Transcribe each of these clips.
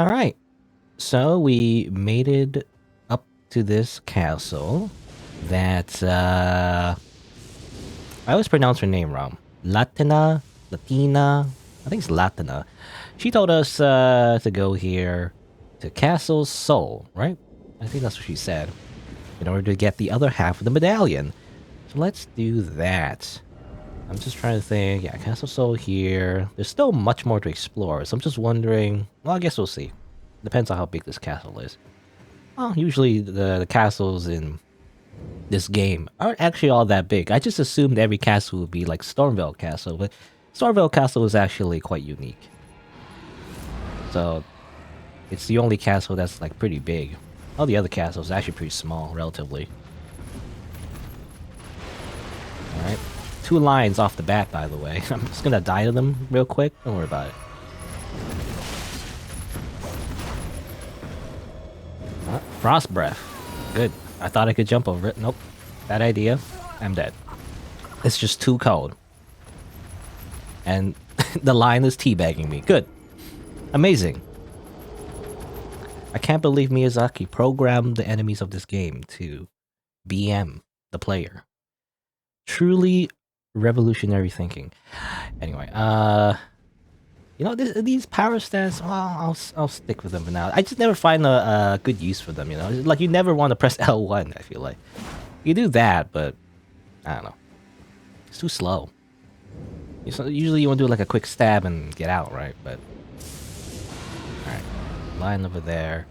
Alright, so we made it up to this castle that, I always pronounce her name wrong. Latina, I think it's Latina. She told us to go here to Castle Soul, right? I think that's what she said. In order to get the other half of the medallion. So let's do that. I'm just trying to think. Yeah, Castle Soul here. There's still much more to explore, so I'm just wondering. Well, I guess we'll see. Depends on how big this castle is. Well, usually the castles in this game aren't actually all that big. I just assumed every castle would be like Stormveil Castle, but Stormveil Castle is actually quite unique. So it's the only castle that's like pretty big. All the other castles are actually pretty small, relatively. Alright. 2 lines off the bat, by the way. I'm just gonna die to them real quick. Don't worry about it. Frost Breath. Good. I thought I could jump over it. Nope. Bad idea. I'm dead. It's just too cold. And the line is teabagging me. Good. Amazing. I can't believe Miyazaki programmed the enemies of this game to BM the player. Truly revolutionary thinking. Anyway, you know, these power stance, well, I'll stick with them for now. I just never find a good use for them, you know? Like, you never want to press L1, I feel like. You do that, but I don't know. It's too slow. Usually you want to do like a quick stab and get out, right? But alright. Line over there.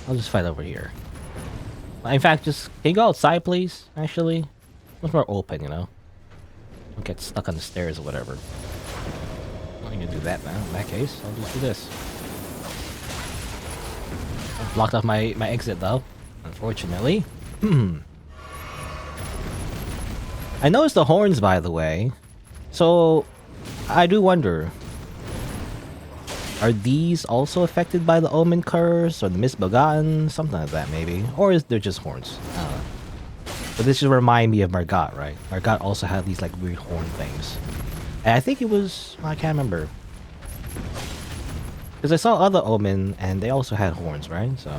I'll just fight over here. In fact, just can you go outside, please? Actually, much more open, you know. Don't get stuck on the stairs or whatever. I'm gonna do that now. In that case, I'll just do this. I blocked off my exit though, unfortunately. I noticed the horns, by the way. So I do wonder. Are these also affected by the Omen Curse or the Misbegotten? Something like that, maybe. Or is they're just horns? I don't know. But this just remind me of Margot, right? Margot also had these like weird horn things. And I think it was... I can't remember. Because I saw other Omen and they also had horns, right? So...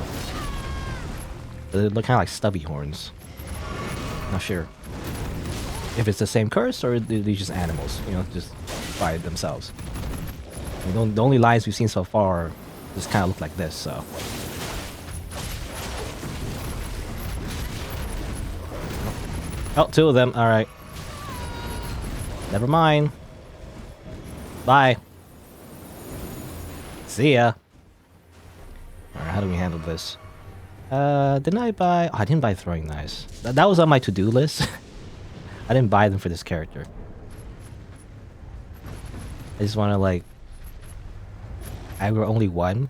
they look kind of like stubby horns. Not sure. If it's the same curse or are they just animals, you know, just by themselves. The only lines we've seen so far just kind of look like this, so... Oh, 2 of them, alright. Never mind. Bye. See ya. Alright, how do we handle this? Didn't I buy... Oh, I didn't buy throwing knives. That was on my to-do list. I didn't buy them for this character. I just want to, like... aggro only 1.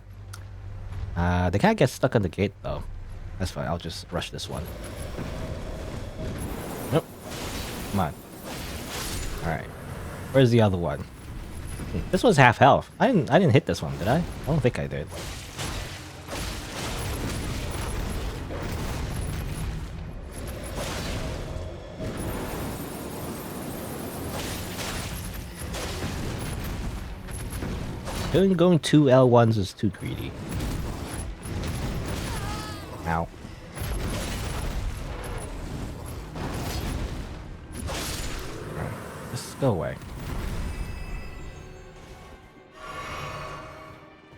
They can't get stuck on the gate, though. That's fine, I'll just rush this one. Nope. Come on. Alright. Where's the other one? This one's half health. I didn't hit this one, did I? I don't think I did. Going 2 L1s is too greedy. Ow. Right. Just go away.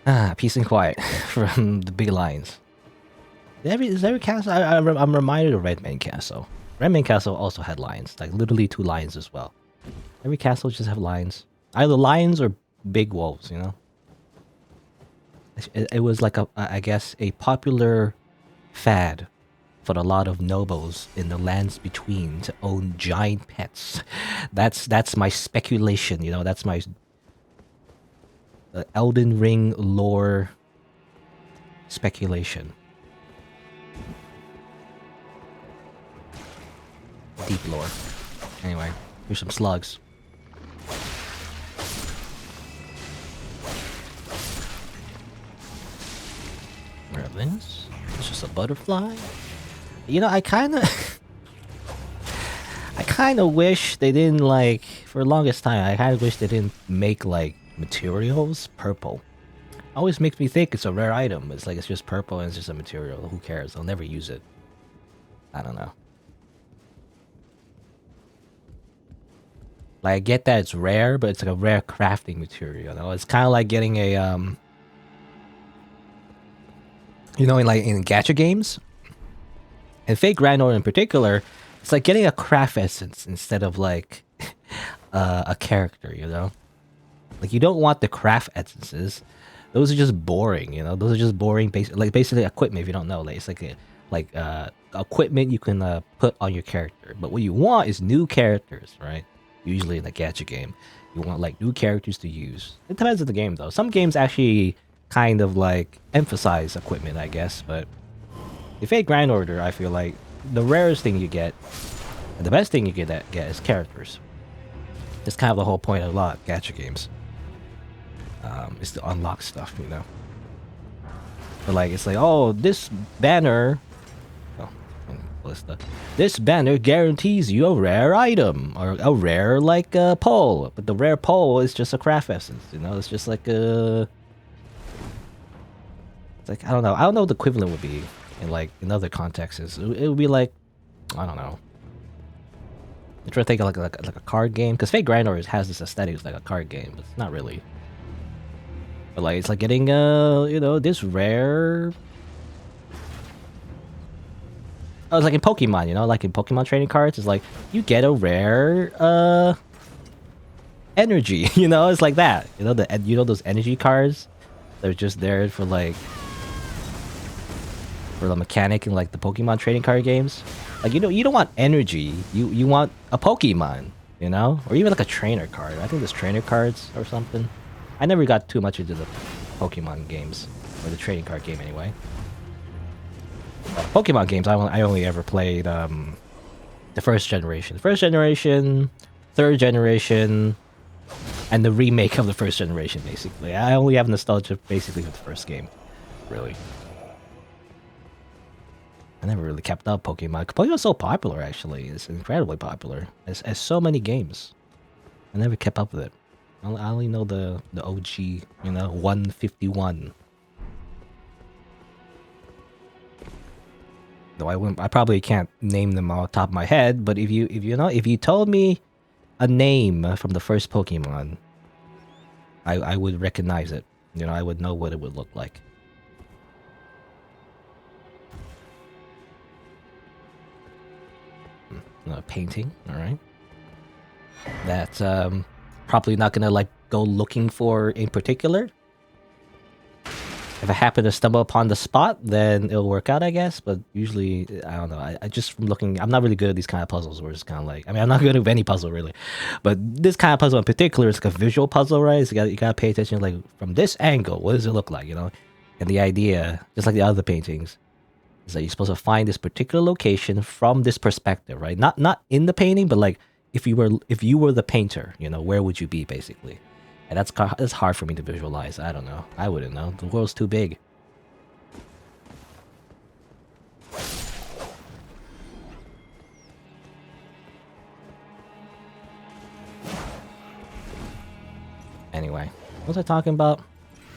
Ah, peace and quiet from the big lions. Is every castle? I'm reminded of Redmane Castle. Redmane Castle also had lions, like literally 2 lions as well. Every castle just have lions. Either lions or big wolves, you know? It was like I guess a popular fad for a lot of nobles in the lands between to own giant pets. That's my speculation, you know, that's my Elden Ring lore speculation. Deep lore. Anyway, here's some slugs. This? It's just a butterfly? You know, I kinda wish they didn't, like, for the longest time, I kinda wish they didn't make, like, materials purple. always makes me think it's a rare item. It's like it's just purple and it's just a material. Who cares? I'll never use it. I don't know. Like I get that it's rare, but it's like a rare crafting material. You know? It's kind of like getting a you know, in gacha games, and Fate Grand Order in particular, it's like getting a craft essence instead of like a character. You know, like you don't want the craft essences. Those are just boring. You know, those are just boring. Basically equipment. If you don't know, like it's like equipment you can put on your character. But what you want is new characters, right? Usually in a gacha game, you want like new characters to use. It depends on the game though. Some games actually kind of like emphasize equipment, I guess. But if Fate Grand Order, I feel like the rarest thing you get, and the best thing you get is characters. That's kind of the whole point of a lot of gacha games. Is to unlock stuff, you know. But like it's like, oh, this banner. This banner guarantees you a rare item or a rare like pole, but the rare pole is just a craft essence. You know, it's just like a. It's like I don't know what the equivalent would be in like in other contexts. It would be like I don't know. I'm trying to think of like a card game because Fate Grand Order has this aesthetic it's like a card game, but it's not really. But like it's like getting you know this rare. Oh, it's like in Pokemon, you know, like in Pokemon trading cards, it's like you get a rare energy, you know, it's like that. You know those energy cards? They're just there for like for the mechanic in like the Pokemon trading card games. Like you don't want energy. You want a Pokemon, you know? Or even like a trainer card. I think there's trainer cards or something. I never got too much into the Pokemon games. Or the trading card game anyway. Pokemon games, I only ever played the first generation. First generation, third generation, and the remake of the first generation, basically. I only have nostalgia basically with the first game, really. I never really kept up Pokemon. Pokemon's so popular, actually. It's incredibly popular. It's so many games. I never kept up with it. I only know the OG, you know, 151. Though I probably can't name them off the top of my head, but if you told me a name from the first Pokemon, I would recognize it. You know, I would know what it would look like. A painting, all right. That's probably not gonna like go looking for in particular. If I happen to stumble upon the spot, then it'll work out, I guess. But usually, I don't know. I just from looking, I'm not really good at these kind of puzzles where it's kind of like, I mean, I'm not good at any puzzle really, but this kind of puzzle in particular is like a visual puzzle, right? So you gotta pay attention, like from this angle, what does it look like, you know? And the idea, just like the other paintings, is that you're supposed to find this particular location from this perspective, right? Not in the painting, but like if you were the painter, you know, where would you be basically? And that's hard for me to visualize. I don't know. I wouldn't know. The world's too big. Anyway, what was I talking about?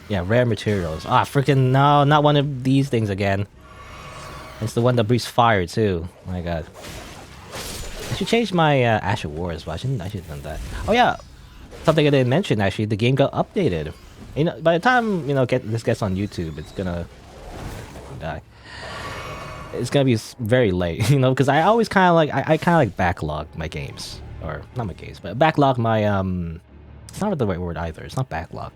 Yeah, rare materials. Ah, freaking no, not one of these things again. It's the one that breathes fire too. My God. I should change my Ash of War as well. I should have done that. Oh yeah. Something I didn't mention actually, the game got updated. You know, by the time this gets on YouTube, it's gonna die. It's gonna be very late, you know, because I always kind of like I kind of like backlog my games, or not my games, but backlog my It's not the right word either. It's not backlog.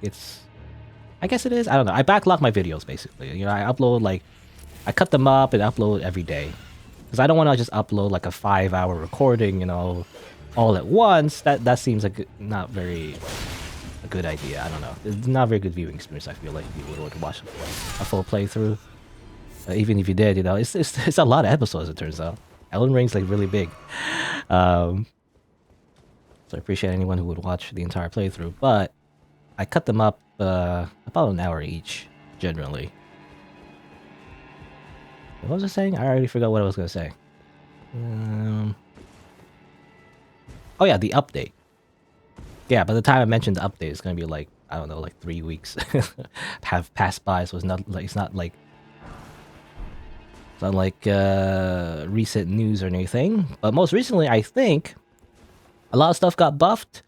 I guess it is. I don't know. I backlog my videos basically. You know, I upload like I cut them up and upload every day because I don't want to just upload like a 5-hour recording, you know, all at once. That seems like not very a good idea. I don't know. It's not a very good viewing experience. I feel like if you would watch a full playthrough, even if you did, you know, it's a lot of episodes. It turns out Elden Ring's like really big. So I appreciate anyone who would watch the entire playthrough, but I cut them up about an hour each generally. What was I saying? I already forgot what I was gonna say. Oh yeah, the update. Yeah, by the time I mentioned the update, it's gonna be like I don't know, like 3 weeks have passed by. So it's not like recent news or anything. But most recently, I think a lot of stuff got buffed.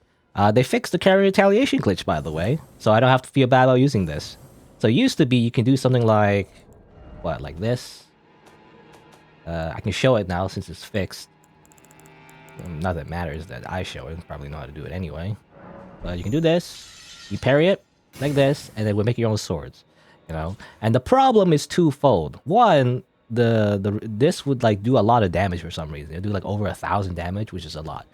They fixed the carry retaliation glitch, by the way, so I don't have to feel bad about using this. So it used to be you can do something like like this. I can show it now since it's fixed. Not that it matters that I show it. Probably know how to do it anyway. But you can do this. You parry it like this, and then we'll make your own swords. You know. And the problem is twofold. One, this would like do a lot of damage for some reason. It do like over 1,000 damage, which is a lot.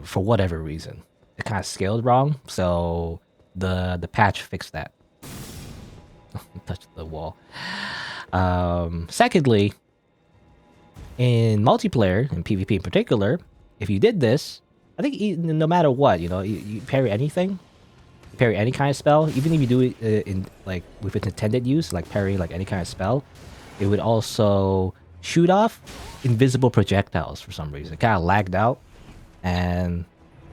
For whatever reason, it kind of scaled wrong. So the patch fixed that. Touch the wall. Secondly, in multiplayer, in PvP in particular, if you did this, I think no matter what, you know, you parry anything, you parry any kind of spell, even if you do it in like with its intended use, like parry like any kind of spell, it would also shoot off invisible projectiles for some reason. It kind of lagged out, and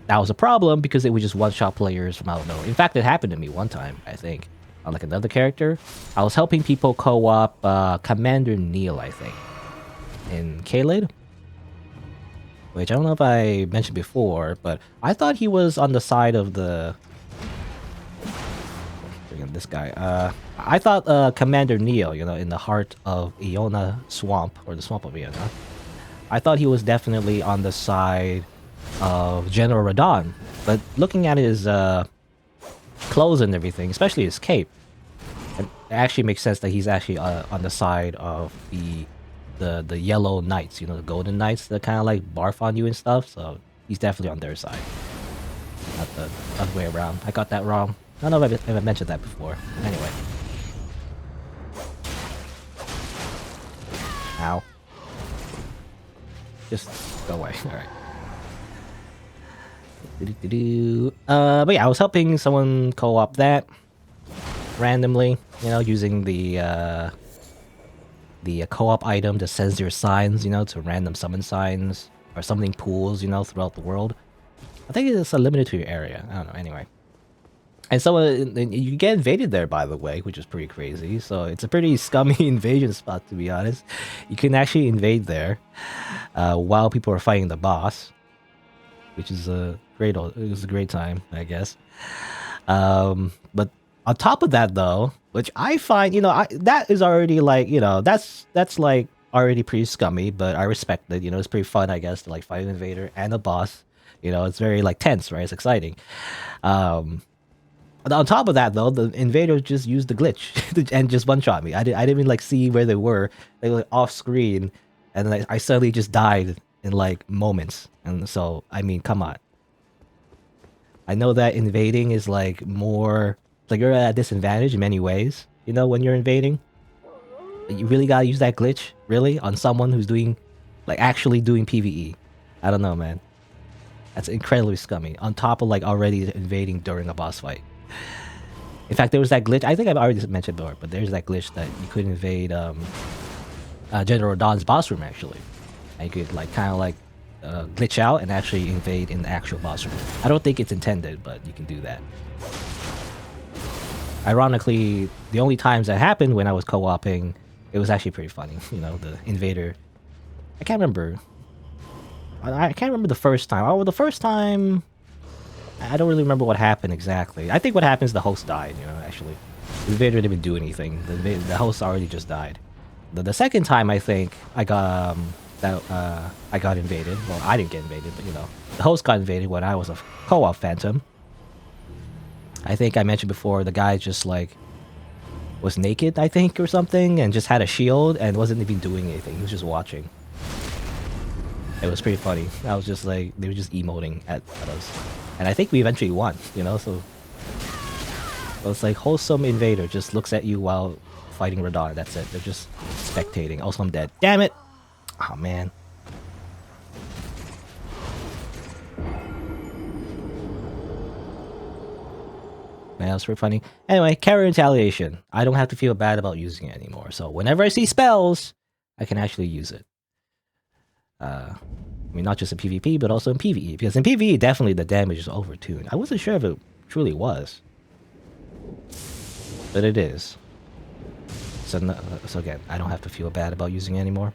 that was a problem because it would just one-shot players from out of nowhere. In fact, it happened to me one time, I think, on like another character. I was helping people co-op Commander Niall, I think, in Caelid, which I don't know if I mentioned before, but I thought he was on the side of the... This guy. I thought Commander Niall, you know, in the heart of Iona Swamp, or the Swamp of Iona, I thought he was definitely on the side of General Radahn. But looking at his clothes and everything, especially his cape, it actually makes sense that he's actually on the side of the yellow knights, you know, the golden knights that kind of like barf on you and stuff. So he's definitely on their side, not the other way around. I got that wrong. I don't know if I mentioned that before. Anyway. Ow. Just go away. Alright. But yeah, I was helping someone co-op that randomly, you know, using the co-op item that sends your signs, you know, to random summon signs or summoning pools, you know, throughout the world. I think it's limited to your area. I don't know. Anyway. And so you get invaded there, by the way, which is pretty crazy. So it's a pretty scummy invasion spot, to be honest. You can actually invade there while people are fighting the boss, which is it was a great time, I guess. But on top of that, though, which I find, you know, that is already like, you know, that's like already pretty scummy, but I respect it. You know, it's pretty fun, I guess, to like fight an invader and a boss. You know, it's very like tense, right? It's exciting. On top of that, though, the invaders just used the glitch and just one-shot me. I didn't even like see where they were. They were like, off screen, and like, I suddenly just died in like moments. And so, I mean, come on. I know that invading is like more like you're at a disadvantage in many ways. You know, when you're invading, you really gotta use that glitch, really, on someone who's doing, like, actually doing PvE. I don't know, man. That's incredibly scummy. On top of like already invading during a boss fight. In fact, there was that glitch. I think I've already mentioned before, but there's that glitch that you could invade General Dawn's boss room, actually. And you could like kind of like glitch out and actually invade in the actual boss room. I don't think it's intended, but you can do that. Ironically, the only times that happened when I was co-oping, it was actually pretty funny. You know, the invader. I can't remember. I can't remember the first time. Oh, the first time, I don't really remember what happened exactly. I think what happened is the host died, you know, actually. The invader didn't even do anything. The host already just died. The second time, I think, I got invaded. Well, I didn't get invaded, but, you know, the host got invaded when I was a co-op phantom. I think I mentioned before, the guy just, like, was naked, I think, or something, and just had a shield and wasn't even doing anything. He was just watching. It was pretty funny. I was just like, they were just emoting at us. And I think we eventually won, you know, so... It's like, wholesome invader just looks at you while fighting Radahn. That's it. They're just spectating. Also, I'm dead. Damn it! Oh, man. Man, that was pretty funny. Anyway, carry retaliation. I don't have to feel bad about using it anymore. So whenever I see spells, I can actually use it. I mean, not just in PvP, but also in PvE. Because in PvE, definitely the damage is overtuned. I wasn't sure if it truly was. But it is. So again, I don't have to feel bad about using it anymore.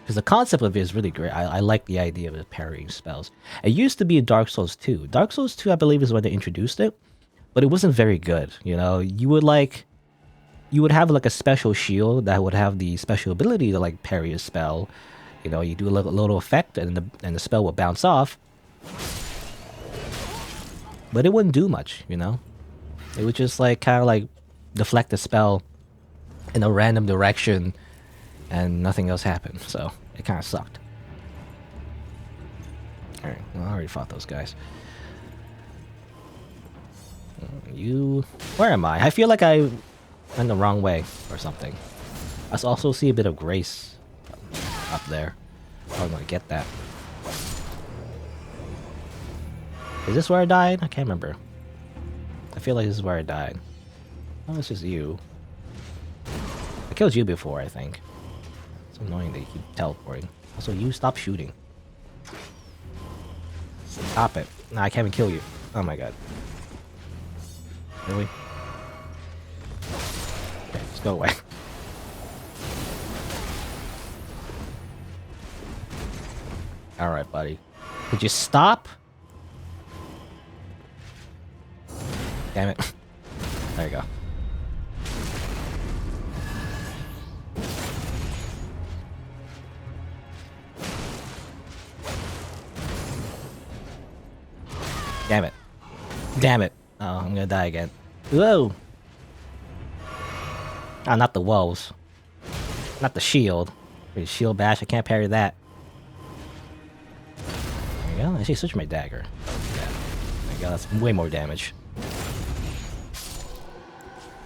Because the concept of it is really great. I like the idea of it parrying spells. It used to be in Dark Souls 2. Dark Souls 2, I believe, is when they introduced it. But it wasn't very good, you know? You would have like a special shield that would have the special ability to like parry a spell. You know, you do a little effect and the spell would bounce off. But it wouldn't do much, you know? It would just like kind of like deflect the spell in a random direction and nothing else happened, so it kind of sucked. Alright, well, I already fought those guys. Where am I? I feel like I went the wrong way or something. I also see a bit of grace up there. Oh, I'm gonna get that. Is this where I died? I can't remember. I feel like this is where I died. Oh, it's just you. I killed you before, I think. It's annoying that you keep teleporting. Also, you stop shooting. Stop it. Nah, I can't even kill you. Oh my god. Really? Okay, just go away. Alright, buddy. Could you stop? Damn it. There you go. Damn it. Damn it. Oh, I'm gonna die again. Whoa! Ah, not the woes. Not the shield. Wait, shield bash, I can't parry that. There you go. Actually, switch my dagger. Yeah. There you go, that's way more damage.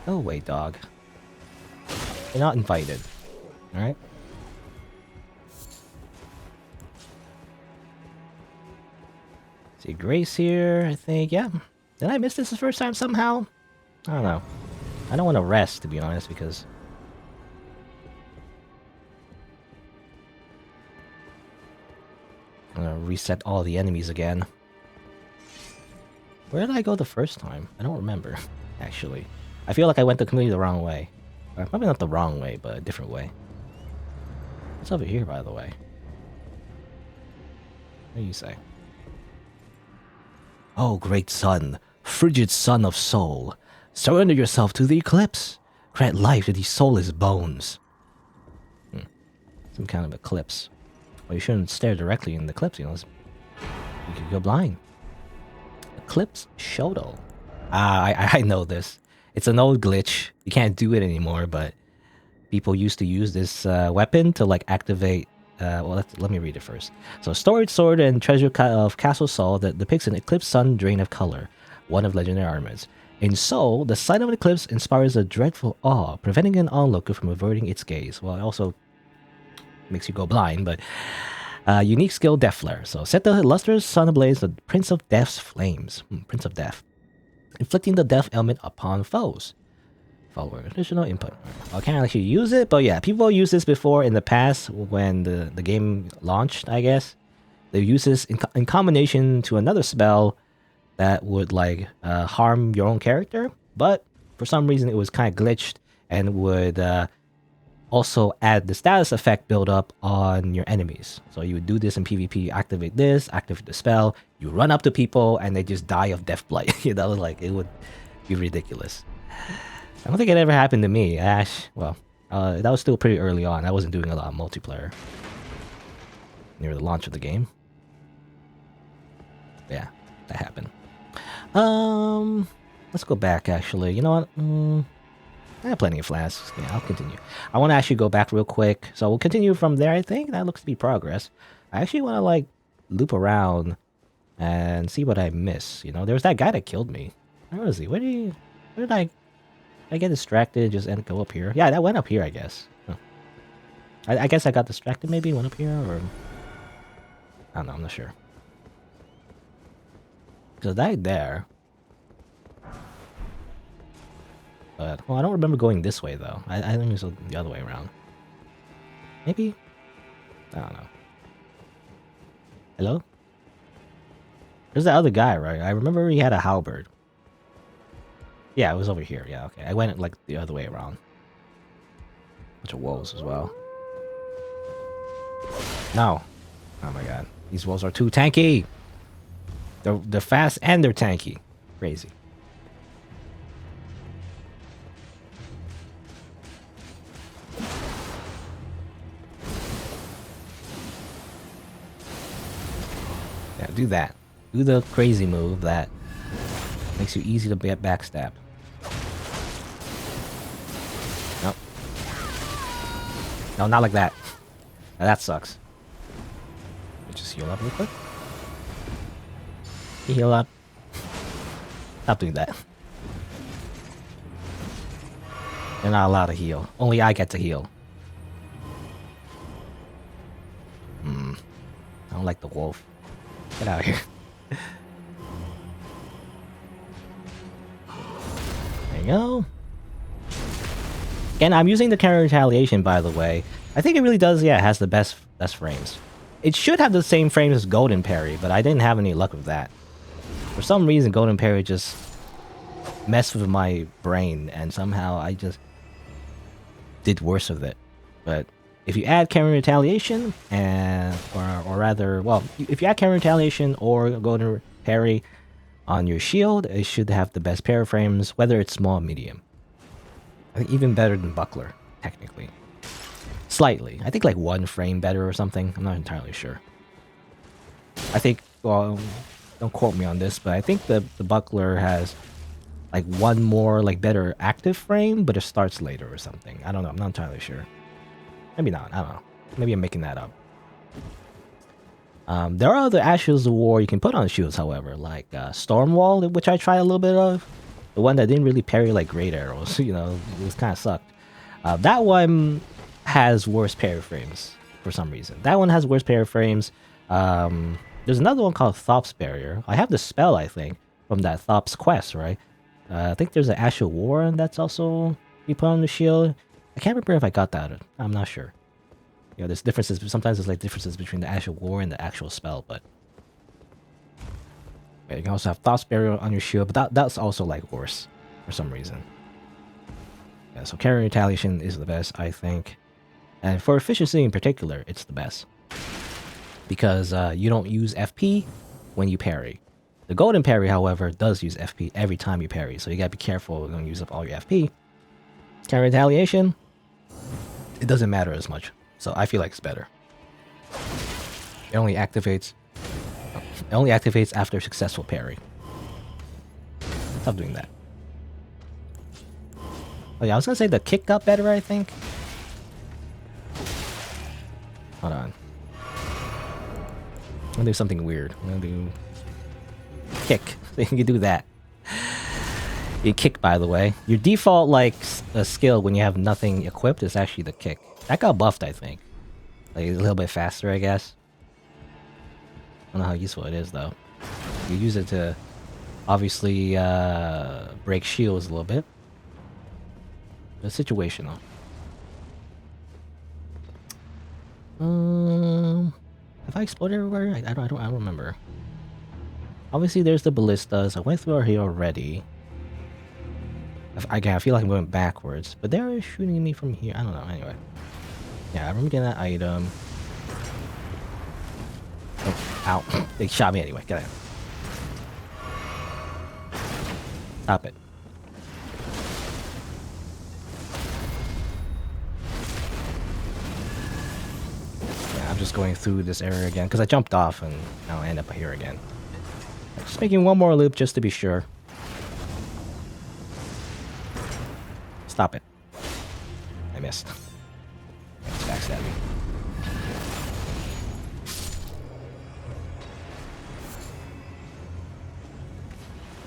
Go away, dog. You're not invited. Alright? See Grace here, I think. Yeah. Did I miss this the first time somehow? I don't know. I don't want to rest, to be honest, because... I'm gonna reset all the enemies again. Where did I go the first time? I don't remember, actually. I feel like I went completely the wrong way. Or probably not the wrong way, but a different way. What's over here, by the way? What do you say? Oh, great sun, frigid sun of soul, surrender yourself to the eclipse. Grant life to these soulless bones. Some kind of eclipse. Well, you shouldn't stare directly in the eclipse, you know. You could go blind. Eclipse Shoto. Ah, I know this. It's an old glitch. You can't do it anymore, but people used to use this weapon to like activate. Well, let me read it first. So, storied sword and treasure of Castle Sol that depicts an eclipse sun drain of color, one of legendary armaments. In Sol, the sight of an eclipse inspires a dreadful awe, preventing an onlooker from averting its gaze. Well, it also makes you go blind, but unique skill, Death Flare. So, set the lustrous sun ablaze, the Prince of Death's flames. Prince of Death. Inflicting the death element upon foes. Follower additional input. I can't actually use it, but yeah, people used this before in the past when the game launched, I guess. They use this in combination to another spell that would like harm your own character, but for some reason it was kind of glitched and would also add the status effect build up on your enemies. So you would do this in PvP, activate this, activate the spell, you run up to people and they just die of death blight. You know, like it would be ridiculous. I don't think it ever happened to me. Well, that was still pretty early on. I wasn't doing a lot of multiplayer near the launch of the game. Yeah, that happened. Let's go back actually. You know what? I have plenty of flasks. Yeah, I'll continue. I want to actually go back real quick. So we'll continue from there, I think. That looks to be progress. I actually want to like loop around and see what I miss. You know, there was that guy that killed me. Where was he? Where did I get distracted, just and go up here? Yeah, that went up here, I guess. Huh. I guess I got distracted, maybe, went up here, or... I don't know, I'm not sure. Because I died there. But, well, I don't remember going this way, though. I think it was the other way around. Maybe? I don't know. Hello? There's that other guy, right? I remember he had a halberd. Yeah, it was over here. Yeah, okay. I went like the other way around. Bunch of wolves as well. No. Oh my god. These wolves are too tanky. They're fast and they're tanky. Crazy. Yeah, do that. Do the crazy move that makes you easy to get backstabbed. Nope. No, not like that. Now that sucks. Just heal up real quick. Heal up. Stop doing that. You're not allowed to heal. Only I get to heal. I don't like the wolf. Get out of here. There you go. And I'm using the counter retaliation, by the way. I think it really does, yeah, it has the best frames. It should have the same frames as Golden Parry, but I didn't have any luck with that. For some reason, Golden Parry just messed with my brain, and somehow I just did worse with it. But if you add counter retaliation, or rather, well, if you add counter retaliation or Golden Parry on your shield, it should have the best parry frames, whether it's small or medium. I think even better than Buckler, technically. Slightly. I think like 1 frame better or something. I'm not entirely sure. I think, well, don't quote me on this, but I think the Buckler has like 1 more like better active frame, but it starts later or something. I don't know. I'm not entirely sure. Maybe not. I don't know. Maybe I'm making that up. There are other Ashes of War you can put on shields, however, like Stormwall, which I tried a little bit of. The one that didn't really parry like great arrows, you know, it was kind of sucked. That one has worse parry frames for some reason. That one has worse parry frames. There's another one called Thops Barrier. I have the spell, I think, from that Thops quest, right? I think there's an Ash of War that's also you put on the shield. I can't remember if I got that. I'm not sure. You know, there's differences. Sometimes there's like differences between the Ash of War and the actual spell, but yeah, you can also have Thops Barrier on your shield, but that's also like worse for some reason. Yeah, so Carry Retaliation is the best, I think. And for efficiency in particular, it's the best. Because you don't use FP when you parry. The Golden Parry, however, does use FP every time you parry, so you gotta be careful you don't use up all your FP. Carry Retaliation, it doesn't matter as much, so I feel like it's better. It only activates after successful parry. Stop doing that. Oh yeah, I was gonna say the kick got better, I think. Hold on. I'm gonna do something weird. I'm gonna do kick. So you can do that. You kick, by the way. Your default like skill when you have nothing equipped is actually the kick. That got buffed, I think. Like a little bit faster, I guess. I don't know how useful it is though. You use it to obviously break shields a little bit. It's situational. Have I explored everywhere? I don't remember. Obviously, there's the ballistas. I went through here already. I feel like I'm going backwards, but they're shooting me from here. I don't know. Anyway, yeah, I remember getting that item. Oh, ow! They shot me anyway. Get out. Stop it. I'm just going through this area again because I jumped off and now I end up here again. Just making one more loop just to be sure. Stop it. I missed. It's backstabbing.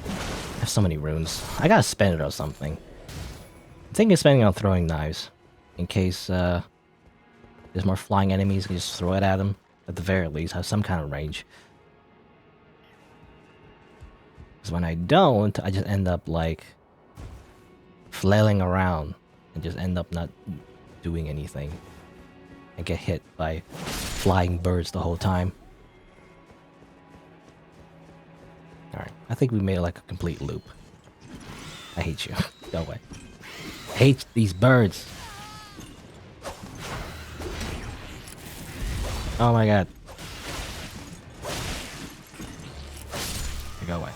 I have so many runes. I gotta spend it on something. I'm thinking of spending on throwing knives. In case there's more flying enemies, you can just throw it at them. At the very least, have some kind of range. Because when I don't, I just end up like flailing around and just end up not doing anything. And get hit by flying birds the whole time. Alright, I think we made like a complete loop. I hate you. Go away. I hate these birds. Oh my god. Go away.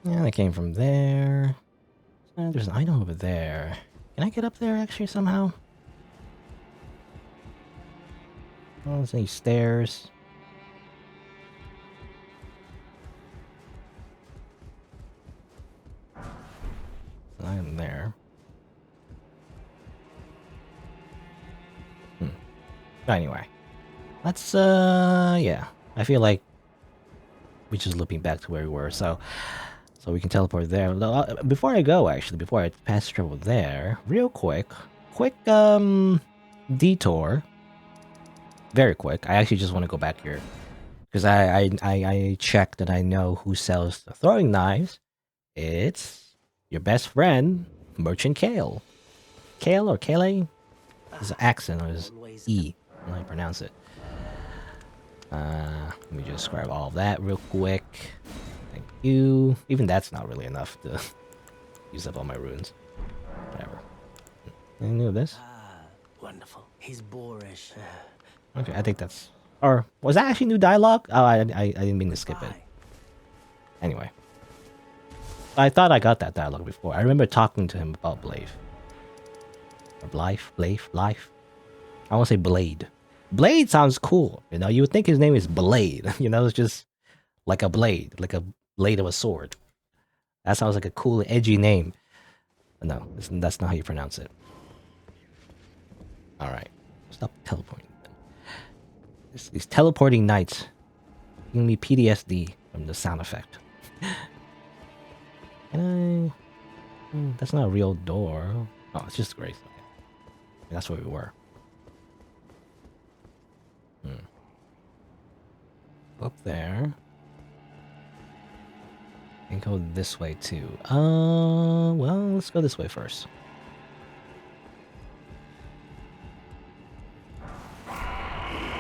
Yeah, they came from there. There's an item over there. Can I get up there actually somehow? Oh, there's any stairs. I am there. Anyway. Let's, yeah. I feel like we're just looping back to where we were, so we can teleport there. Before I go, actually, before I pass travel there, real quick, detour. Very quick. I actually just want to go back here because I checked and I know who sells the throwing knives. It's your best friend, Merchant Kale. Kale or Kale? Is an accent or is E? How I pronounce it. Let me just grab all of that real quick. Thank you. Even that's not really enough to use up all my runes. Whatever. Anything new of this? Wonderful. He's boorish. Okay, I think that's... Or, was that actually new dialogue? Oh, I didn't mean to skip it. Anyway. I thought I got that dialogue before. I remember talking to him about Blade. Or Blythe? I want to say Blade. Blade sounds cool. You know, you would think his name is Blade. You know, it's just like a blade of a sword. That sounds like a cool, edgy name. But no, that's not how you pronounce it. Alright. Stop teleporting. These teleporting knights giving me PTSD from the sound effect. Can I... that's not a real door. Oh, it's just great. Okay. That's where we were. Up there. And go this way too. Well, let's go this way first.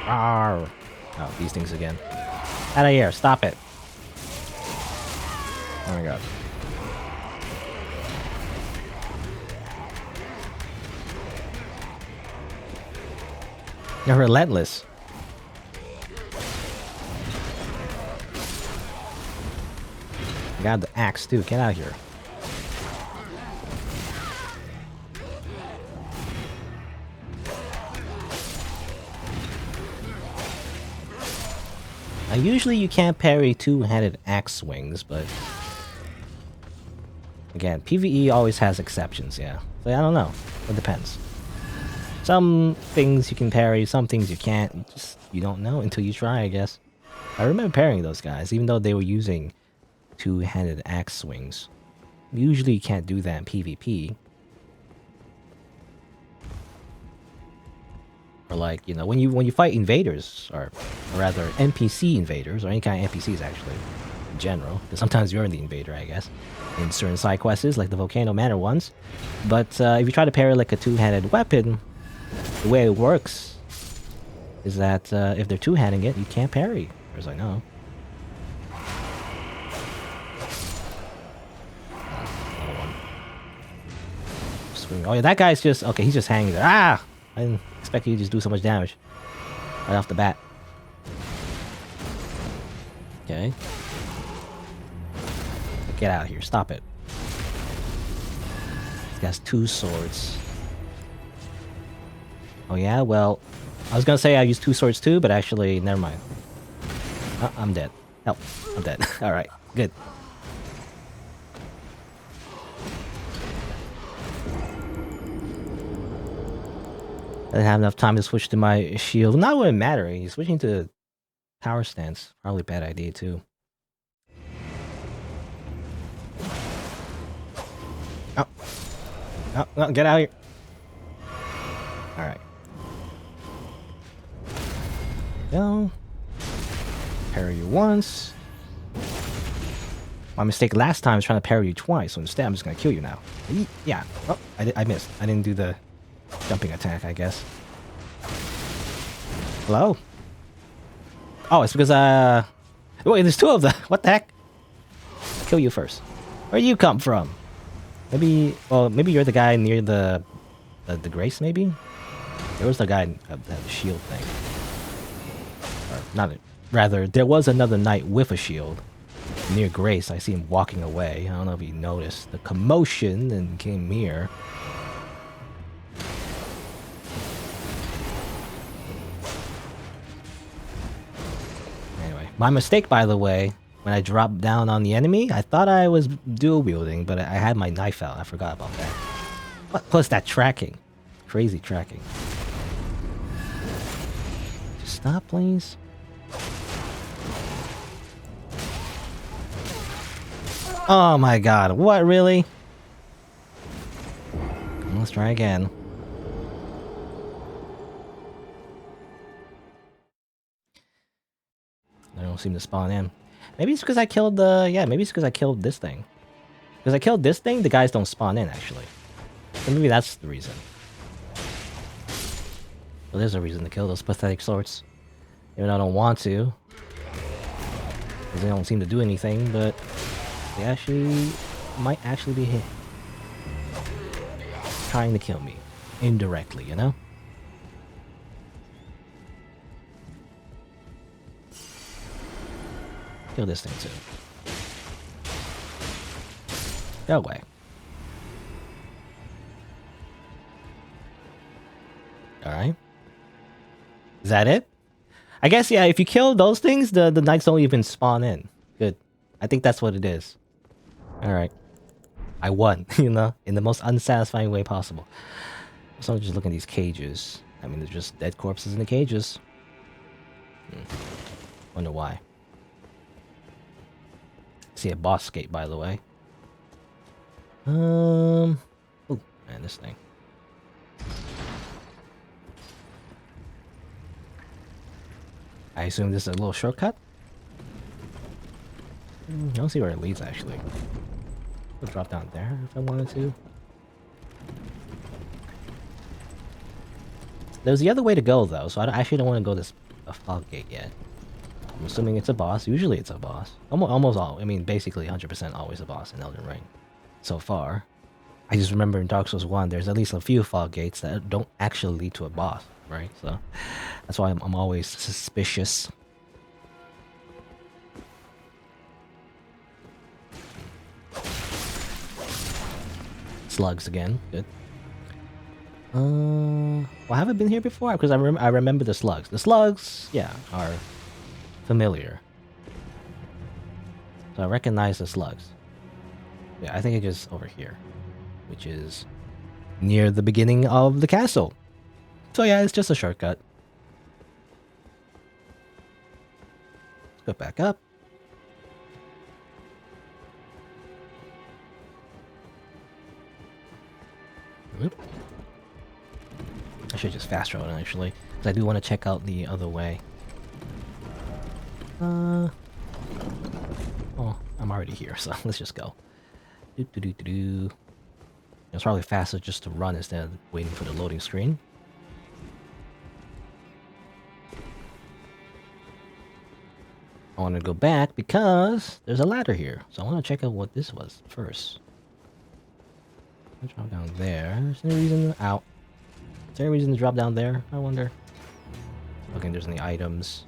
Arr. Oh, these things again. Out of here, stop it. Oh my god. They're relentless. Got the axe too. Get out of here. Usually you can't parry two-handed axe swings, but again, PvE always has exceptions, yeah. So I don't know. It depends. Some things you can parry, some things you can't. You don't know until you try, I guess. I remember parrying those guys, even though they were using two-handed axe swings. Usually you can't do that in PvP. Or like, you know, when you fight invaders, or rather NPC invaders, or any kind of NPCs actually, in general, because sometimes you're the invader, I guess, in certain side quests, like the Volcano Manor ones. But if you try to parry like a two-handed weapon, the way it works is that if they're two-handing it, you can't parry, as far as I know. Oh yeah, that guy's just... Okay, he's just hanging there. Ah! I didn't expect you to just do so much damage right off the bat. Okay. Get out of here. Stop it. This guy's two swords. Oh yeah? Well, I was gonna say I use two swords too, but actually, never mind. I'm dead. Help. I'm dead. Alright, good. I didn't have enough time to switch to my shield. Not really mattering. Switching to power stance. Probably a bad idea too. Oh. Oh, no, get out of here. Alright. Go. Parry you once. My mistake last time was trying to parry you twice, so instead I'm just gonna kill you now. Yeah. Oh, I missed. I didn't do the jumping attack, I guess. Hello? Oh, it's because wait, there's two of them. What the heck? Kill you first. Where'd you come from? Maybe, well, maybe you're the guy near the grace. Maybe there was the guy that had the shield thing. Or not. Rather, there was another knight with a shield near Grace. I see him walking away. I don't know if he noticed the commotion and came here. Anyway, my mistake, by the way, when I dropped down on the enemy, I thought I was dual wielding, but I had my knife out. I forgot about that. Plus that tracking. Crazy tracking. Just stop, please. Oh my god, what, really? Let's try again. They don't seem to spawn in. Maybe it's because I killed the... Yeah, maybe it's because I killed this thing. Because I killed this thing, the guys don't spawn in, actually. So maybe that's the reason. Well, there's a reason to kill those pathetic sorts. Even though I don't want to. Because they don't seem to do anything, but... They actually... might actually be hit. Trying to kill me. Indirectly, you know? Kill this thing too. Go away. Alright. Is that it? I guess, yeah, if you kill those things, the knights don't even spawn in. Good. I think that's what it is. Alright. I won, you know? In the most unsatisfying way possible. So just look at these cages. I mean, they're just dead corpses in the cages. Wonder why. See a boss gate, by the way. Oh, man, this thing. I assume this is a little shortcut. I don't see where it leads, actually. I'll drop down there if I wanted to. There's the other way to go, though, so I actually don't want to go this fog gate yet. I'm assuming it's a boss. Usually it's a boss. Almost all. I mean, basically 100% always a boss in Elden Ring. So far. I just remember in Dark Souls 1, there's at least a few fog gates that don't actually lead to a boss, right? So that's why I'm always suspicious. Slugs again. Good. Well, I haven't been here before because I remember the slugs. The slugs, yeah, are familiar. So I recognize the slugs. Yeah, I think it's just over here, which is near the beginning of the castle. So yeah, it's just a shortcut. Let's go back up. Whoop. I should just fast travel actually, because I do want to check out the other way. Oh, I'm already here, so let's just go. It's probably faster just to run instead of waiting for the loading screen. I want to go back because there's a ladder here, so I want to check out what this was first. I'll drop down there. Is there any reason to... Ow. Is there a reason to drop down there? I wonder. Okay, there's any items.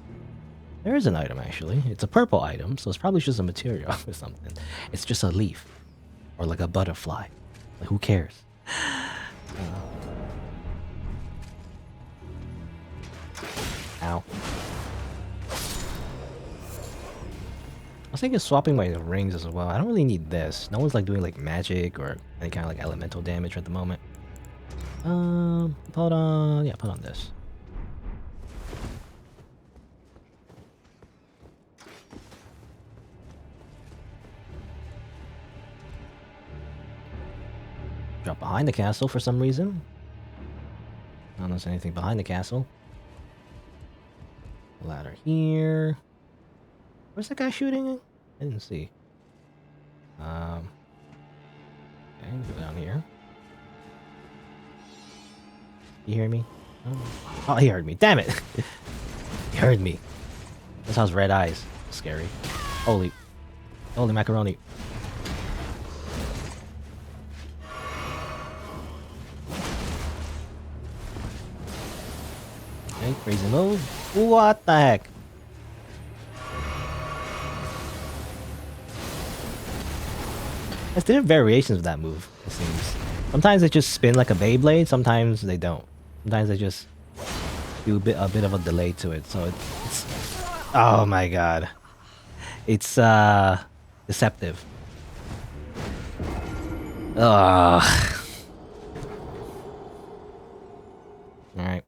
There is an item, actually. It's a purple item, so it's probably just a material or something. It's just a leaf. Or like a butterfly. Like, who cares? Ow. I was thinking of swapping my rings as well. I don't really need this. No one's like doing like magic or any kind of like elemental damage at the moment. Put on... Yeah, put on this. Drop behind the castle for some reason. I don't notice anything behind the castle. Ladder here. Where's that guy shooting? I didn't see. Okay, go down here. You hear me? Oh, he heard me. Damn it! He heard me. This has red eyes. Scary. Holy macaroni. Okay, crazy move. What the heck? There's different variations of that move, it seems. Sometimes they just spin like a Beyblade, sometimes they don't. Sometimes they just do a bit of a delay to it, so it's oh my god. It's deceptive. Ugh. Alright.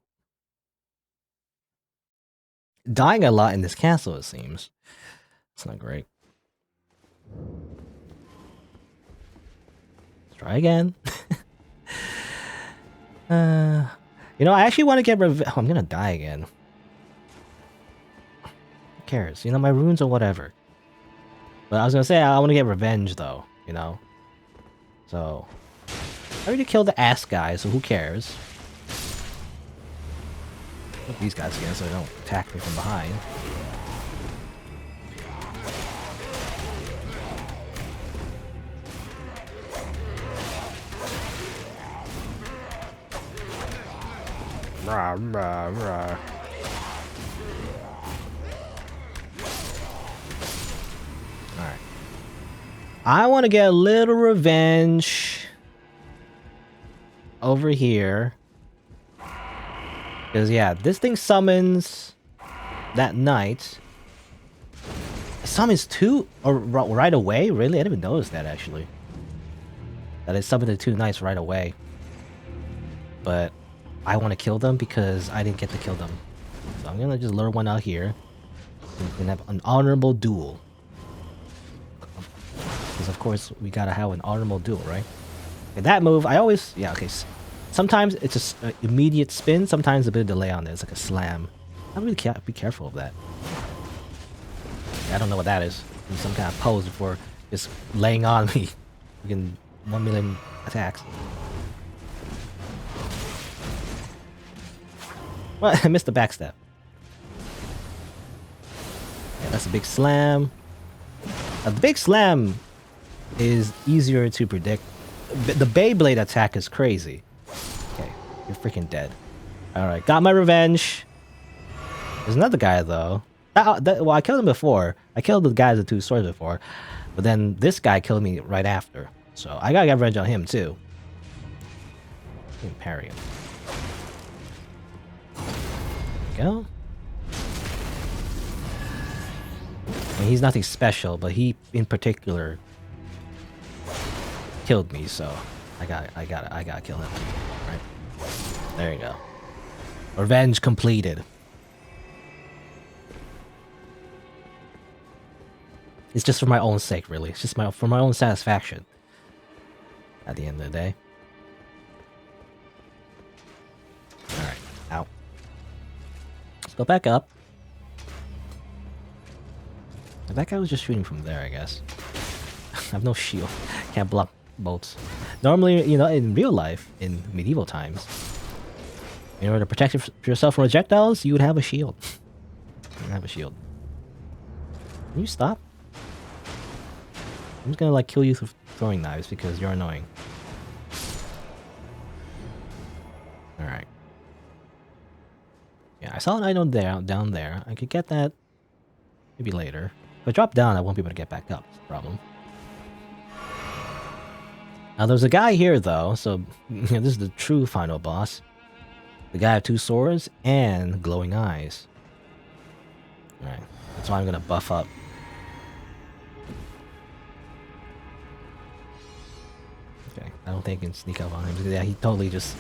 Dying a lot in this castle, it seems. It's not great. Let's try again. You know, I actually want to get revenge. Oh, I'm gonna die again. Who cares? You know, my runes or whatever. But I was gonna say I want to get revenge though, you know. So I already killed the ass guy, so who cares? Put these guys again so they don't attack me from behind. Rah, rah, rah. Alright. I want to get a little revenge over here. Because, yeah, this thing summons that knight. It summons two right away? Really? I didn't even notice that, actually. That it summoned the two knights right away. But I want to kill them because I didn't get to kill them. So I'm going to just lure one out here. We can have an honorable duel. Because, of course, we got to have an honorable duel, right? Okay, that move, I always... Yeah, okay. Sometimes it's just an immediate spin, sometimes a bit of delay on it. It's like a slam. I really can't be careful of that. I don't know what that is. It's some kind of pose before just laying on me. You can 1 million attacks. Well, I missed the backstep. Yeah, that's a big slam. The big slam is easier to predict. The Beyblade attack is crazy. Okay, you're freaking dead. Alright, got my revenge. There's another guy, though. Well, I killed him before. I killed the guy with the two swords before. But then this guy killed me right after. So I gotta get revenge on him, too. Parry him. There we go. I mean, he's nothing special, but he, in particular, killed me, so I gotta kill him. Right? There you go. Revenge completed. It's just for my own sake, really. It's just for my own satisfaction. At the end of the day. Alright, out. Let's go back up. That guy was just shooting from there, I guess. I have no shield. Can't block bolts. Normally, you know, in real life, in medieval times, in order to protect yourself from projectiles, you would have a shield. You would have a shield. Can you stop? I'm just gonna like kill you through throwing knives because you're annoying. Alright. Yeah, I saw an item down there. I could get that maybe later. If I drop down, I won't be able to get back up. That's the problem. Now there's a guy here though, so you know, this is the true final boss. The guy with two swords and glowing eyes. Alright, that's why I'm gonna buff up. Okay, I don't think I can sneak up on him because yeah, he totally just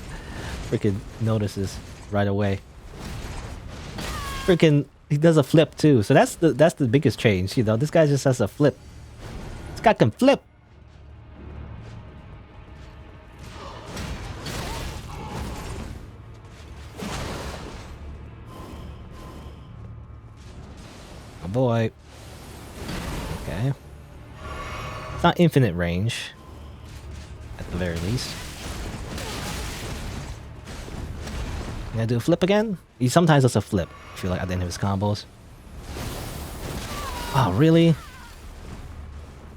freaking notices right away. Freaking, he does a flip too, so that's the biggest change. You know, this guy just has a flip. This guy can flip. Oh boy. Okay. It's not infinite range. At the very least. Can I do a flip again? He sometimes does a flip. I feel like at the end of his combos. Oh, really?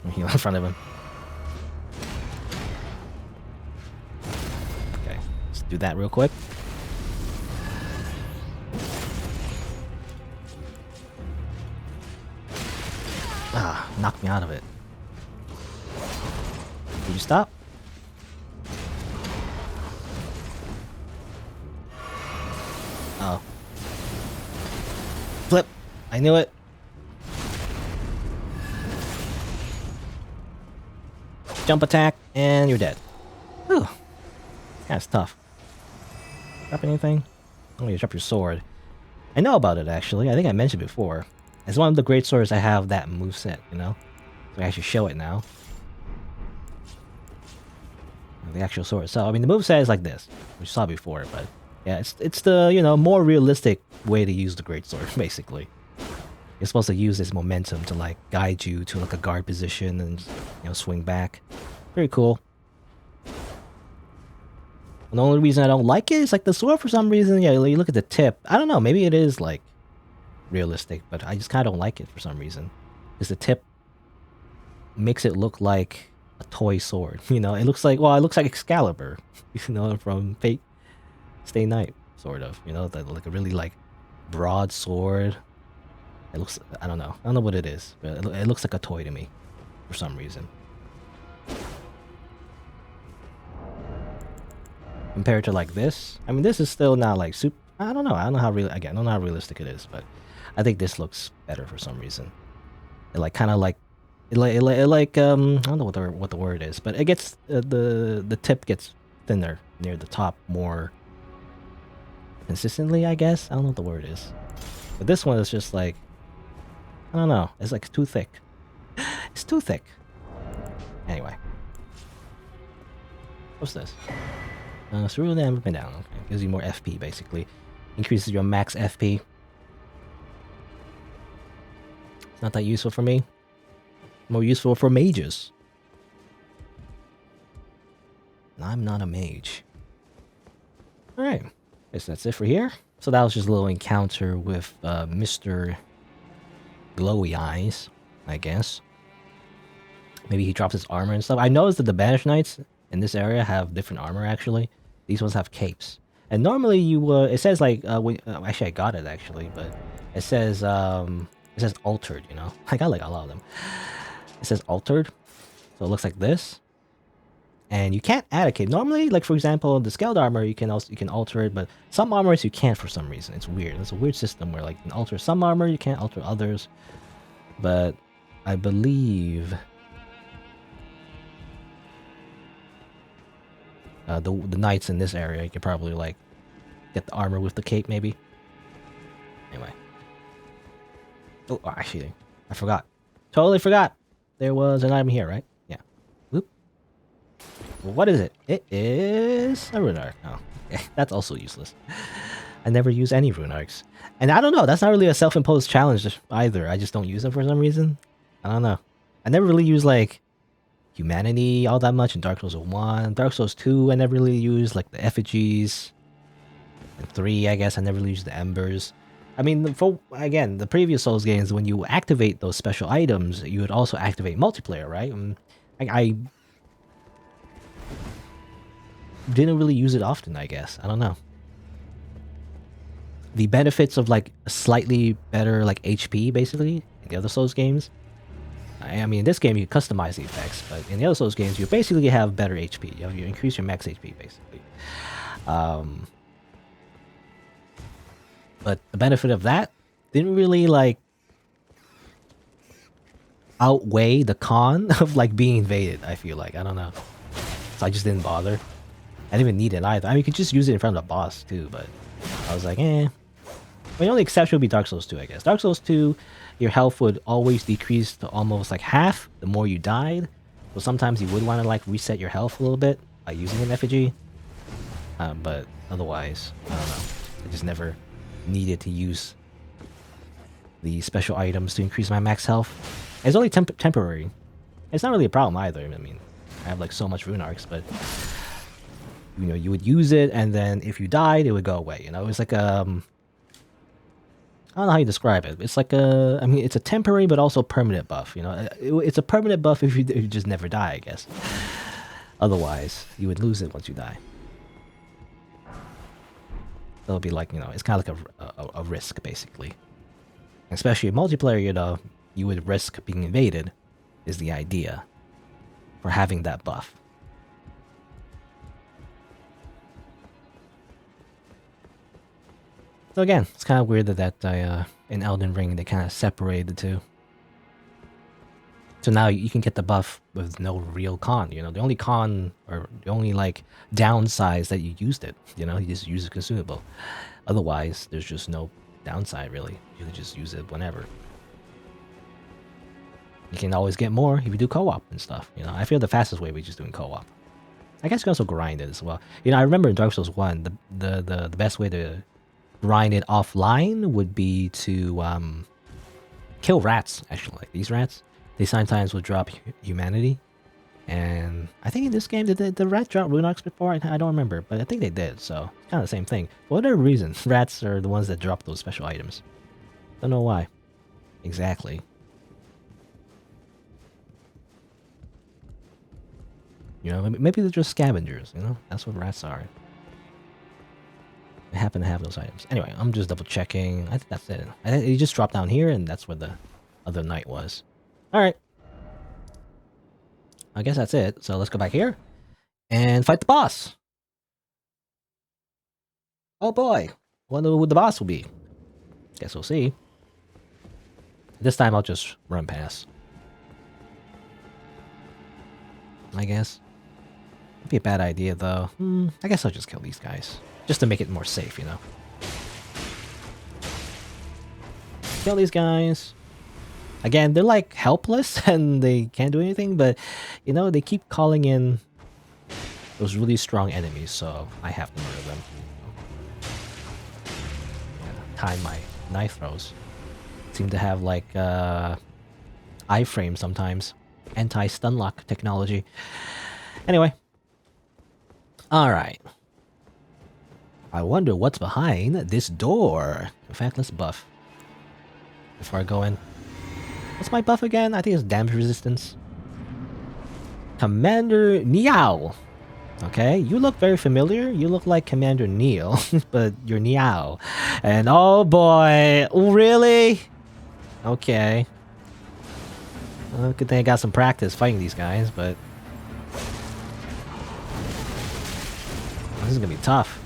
I'm heal in front of him. Okay, let's do that real quick. Ah, knocked me out of it. Did you stop? Oh. Flip! I knew it! Jump attack, and you're dead. Whew. That's tough. Drop anything? Oh, you drop your sword. I know about it, actually. I think I mentioned before. It's one of the great swords I have that moveset, you know? So I actually show it now. The actual sword. So, I mean, the moveset is like this. We saw before, but... yeah, it's the, you know, more realistic way to use the great sword, basically. You're supposed to use this momentum to, like, guide you to, like, a guard position and, you know, swing back. Very cool. And the only reason I don't like it is, like, the sword for some reason, yeah, you look at the tip. I don't know, maybe it is, like, realistic, but I just kind of don't like it for some reason. Because the tip makes it look like a toy sword. You know, it looks like, well, it looks like Excalibur, you know, from Fate Stay Night, sort of. You know, like a really, like, broad sword. It looks, I don't know what it is, but it looks like a toy to me for some reason. Compared to like this, I mean, this is still not like super. I don't know how real. Again, I don't know how realistic it is, but I think this looks better for some reason. It like kind of like, I don't know what the word is, but it gets the tip gets thinner near the top more consistently. I guess I don't know what the word is, but this one is just like, I don't know. It's like too thick. It's too thick. Anyway, what's this? Through them up and down. Okay, gives you more FP basically. Increases your max FP. It's not that useful for me. More useful for mages. I'm not a mage. Alright. Guess that's it for here. So that was just a little encounter with Mr. Glowy Eyes, I guess. Maybe he drops his armor and stuff. I noticed that the Banished Knights in this area have different armor actually. These ones have capes. And normally you, it says like, actually I got it actually, but it says altered, you know? I got like a lot of them. It says altered, so it looks like this. And you can't add a cape. Normally, like for example, the scaled armor, you can alter it, but some armors you can't for some reason. It's weird. It's a weird system where like you can alter some armor, you can't alter others. But I believe the knights in this area, you could probably like get the armor with the cape maybe. Anyway. Oh, actually, I forgot. Totally forgot. There was an item here, right? Yeah. Whoop. Well, what is it? It is a rune arc. Oh, okay. That's also useless. I never use any rune arcs. And I don't know, that's not really a self-imposed challenge either. I just don't use them for some reason. I don't know. I never really use like humanity all that much in Dark Souls 1. Dark Souls 2, I never really used like the effigies. And 3, I guess, I never really used the embers. I mean, again, the previous Souls games, when you activate those special items, you would also activate multiplayer, right? I didn't really use it often, I guess. I don't know. The benefits of like a slightly better like HP, basically, in the other Souls games. I mean, in this game you customize the effects, but in the other Souls games you basically have better HP. You increase your max HP, basically. But the benefit of that didn't really like outweigh the con of like being invaded, I feel like. I don't know. So I just didn't bother. I didn't even need it either. I mean, you could just use it in front of the boss too, but I was like, eh. But the only exception would be Dark Souls 2, I guess. Dark Souls 2, your health would always decrease to almost like half the more you died. So sometimes you would want to like reset your health a little bit by using an effigy. But otherwise, I don't know. I just never needed to use the special items to increase my max health. It's only temporary. It's not really a problem either. I mean, I have like so much rune arcs, but you know, you would use it, and then if you died, it would go away. You know, it was like I don't know how you describe it. It's like I mean, it's a temporary but also permanent buff. You know, it's a permanent buff if you just never die, I guess. Otherwise, you would lose it once you die. It'll be like, you know, it's kind of like a risk, basically. Especially in multiplayer, you know, you would risk being invaded, is the idea for having that buff. So again, it's kind of weird that in Elden Ring they kind of separated the two. So now you can get the buff with no real con, you know. The only con, or the only like downside is that you used it, you know, you just use a consumable. Otherwise, there's just no downside really. You can just use it whenever. You can always get more if you do co-op and stuff, you know. I feel the fastest way was just doing co-op. I guess you can also grind it as well. You know, I remember in Dark Souls 1, the best way to grind it offline would be to kill rats, actually. Like these rats, they sometimes will drop humanity. And I think in this game, did the rat drop rune arcs before? I don't remember, but I think they did, so it's kind of the same thing. For whatever reason, rats are the ones that drop those special items. Don't know why. Exactly. You know, maybe they're just scavengers, you know? That's what rats are. They happen to have those items. Anyway, I'm just double checking. I think that's it. I think you just dropped down here, and that's where the other knight was. Alright. I guess that's it. So let's go back here and fight the boss. Oh boy. Wonder who the boss will be. Guess we'll see. This time I'll just run past. I guess. It'd be a bad idea though. I guess I'll just kill these guys. Just to make it more safe, you know. Kill these guys. Again, they're like helpless and they can't do anything, but you know, they keep calling in those really strong enemies, so I have to murder them. Yeah, time my knife throws. Seem to have like iframe sometimes. Anti-stun lock technology. Anyway. Alright. I wonder what's behind this door. In fact, let's buff. Before I go in. What's my buff again? I think it's damage resistance. Commander Niall. Okay, you look very familiar. You look like Commander Neil, but you're Niall. And oh boy, really? Okay. Well, good thing I got some practice fighting these guys, but this is gonna be tough.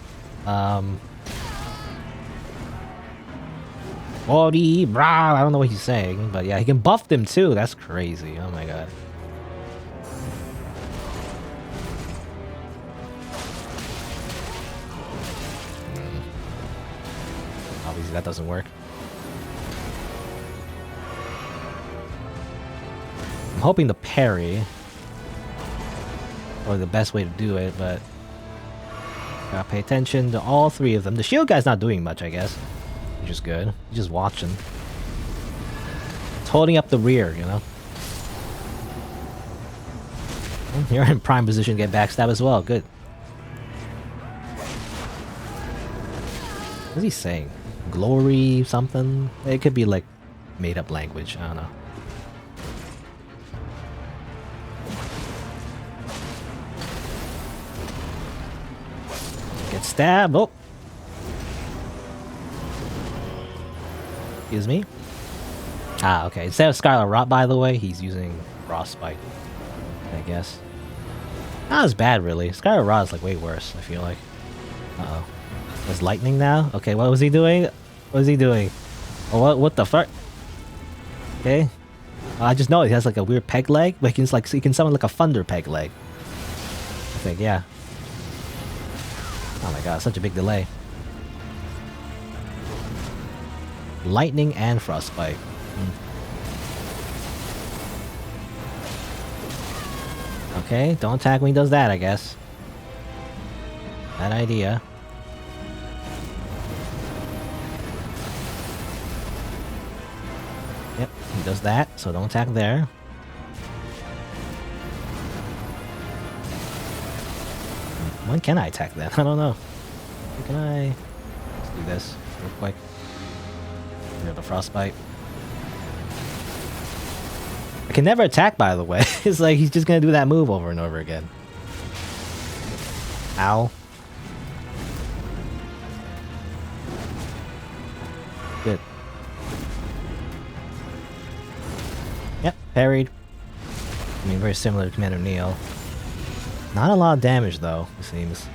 Body, brah, I don't know what he's saying, but yeah, he can buff them too. That's crazy. Oh my god. Obviously that doesn't work. I'm hoping to parry, or the best way to do it, but gotta pay attention to all three of them. The shield guy's not doing much, I guess, which is good. He's just watching. It's holding up the rear, you know. You're in prime position to get backstab as well. Good. What's he saying? Glory something? It could be like made up language. I don't know. Get stabbed. Oh. Excuse me. Ah, okay. Instead of Scarlet Rot, by the way, he's using Frostbite, I guess. Not as bad, really. Scarlet Rot is like way worse, I feel like. Uh-oh. There's lightning now? Okay, what was he doing? What was he doing? Oh, what the fuck? Okay. I just know he has like a weird peg leg, but he can summon like a thunder peg leg. I think, yeah. Oh my god, such a big delay. Lightning and Frostbite. Okay, don't attack when he does that, I guess. Bad idea. Yep, he does that, so don't attack there. When can I attack that? I don't know. When can I... Let's do this real quick. The frostbite. I can never attack, by the way. It's like he's just gonna do that move over and over again. Ow. Good. Yep, parried. I mean, very similar to Commander Niall. Not a lot of damage, though, it seems.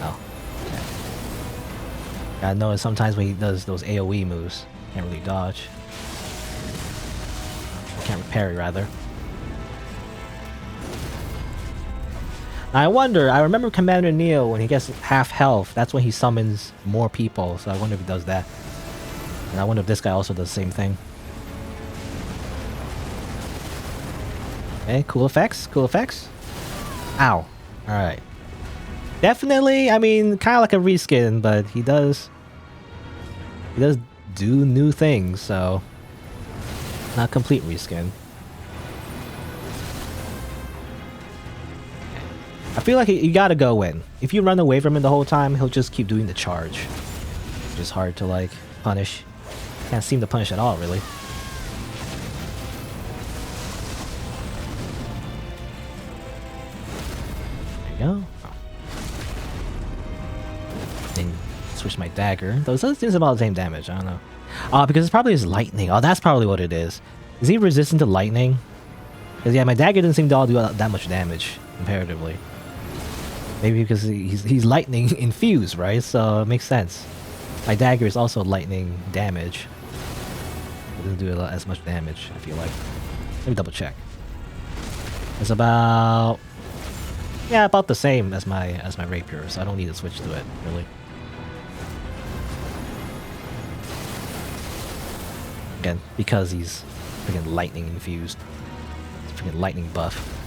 Oh. Okay. Gotta notice sometimes when he does those AoE moves, can't really dodge. Can't parry, rather. I wonder, I remember Commander Niall, when he gets half health, that's when he summons more people, so I wonder if he does that. And I wonder if this guy also does the same thing. Okay, cool effects, cool effects. Ow. Alright. Definitely, I mean, kind of like a reskin, but he does do new things, so not complete reskin. I feel like you gotta go in. If you run away from him the whole time, he'll just keep doing the charge, which is hard to like punish. Can't seem to punish at all, really. There you go. Oh. Then switch my dagger. Those things about the same damage. I don't know. Because it's probably his lightning. Oh, that's probably what it is. Is he resistant to lightning? Because yeah, my dagger doesn't seem to all do that much damage comparatively. Maybe because he's lightning infused, right? So it makes sense. My dagger is also lightning damage. It doesn't do as much damage, I feel like. Let me double check. It's about about the same as my rapier, so I don't need to switch to it, really. Again, because he's freaking lightning infused. It's freaking lightning buff.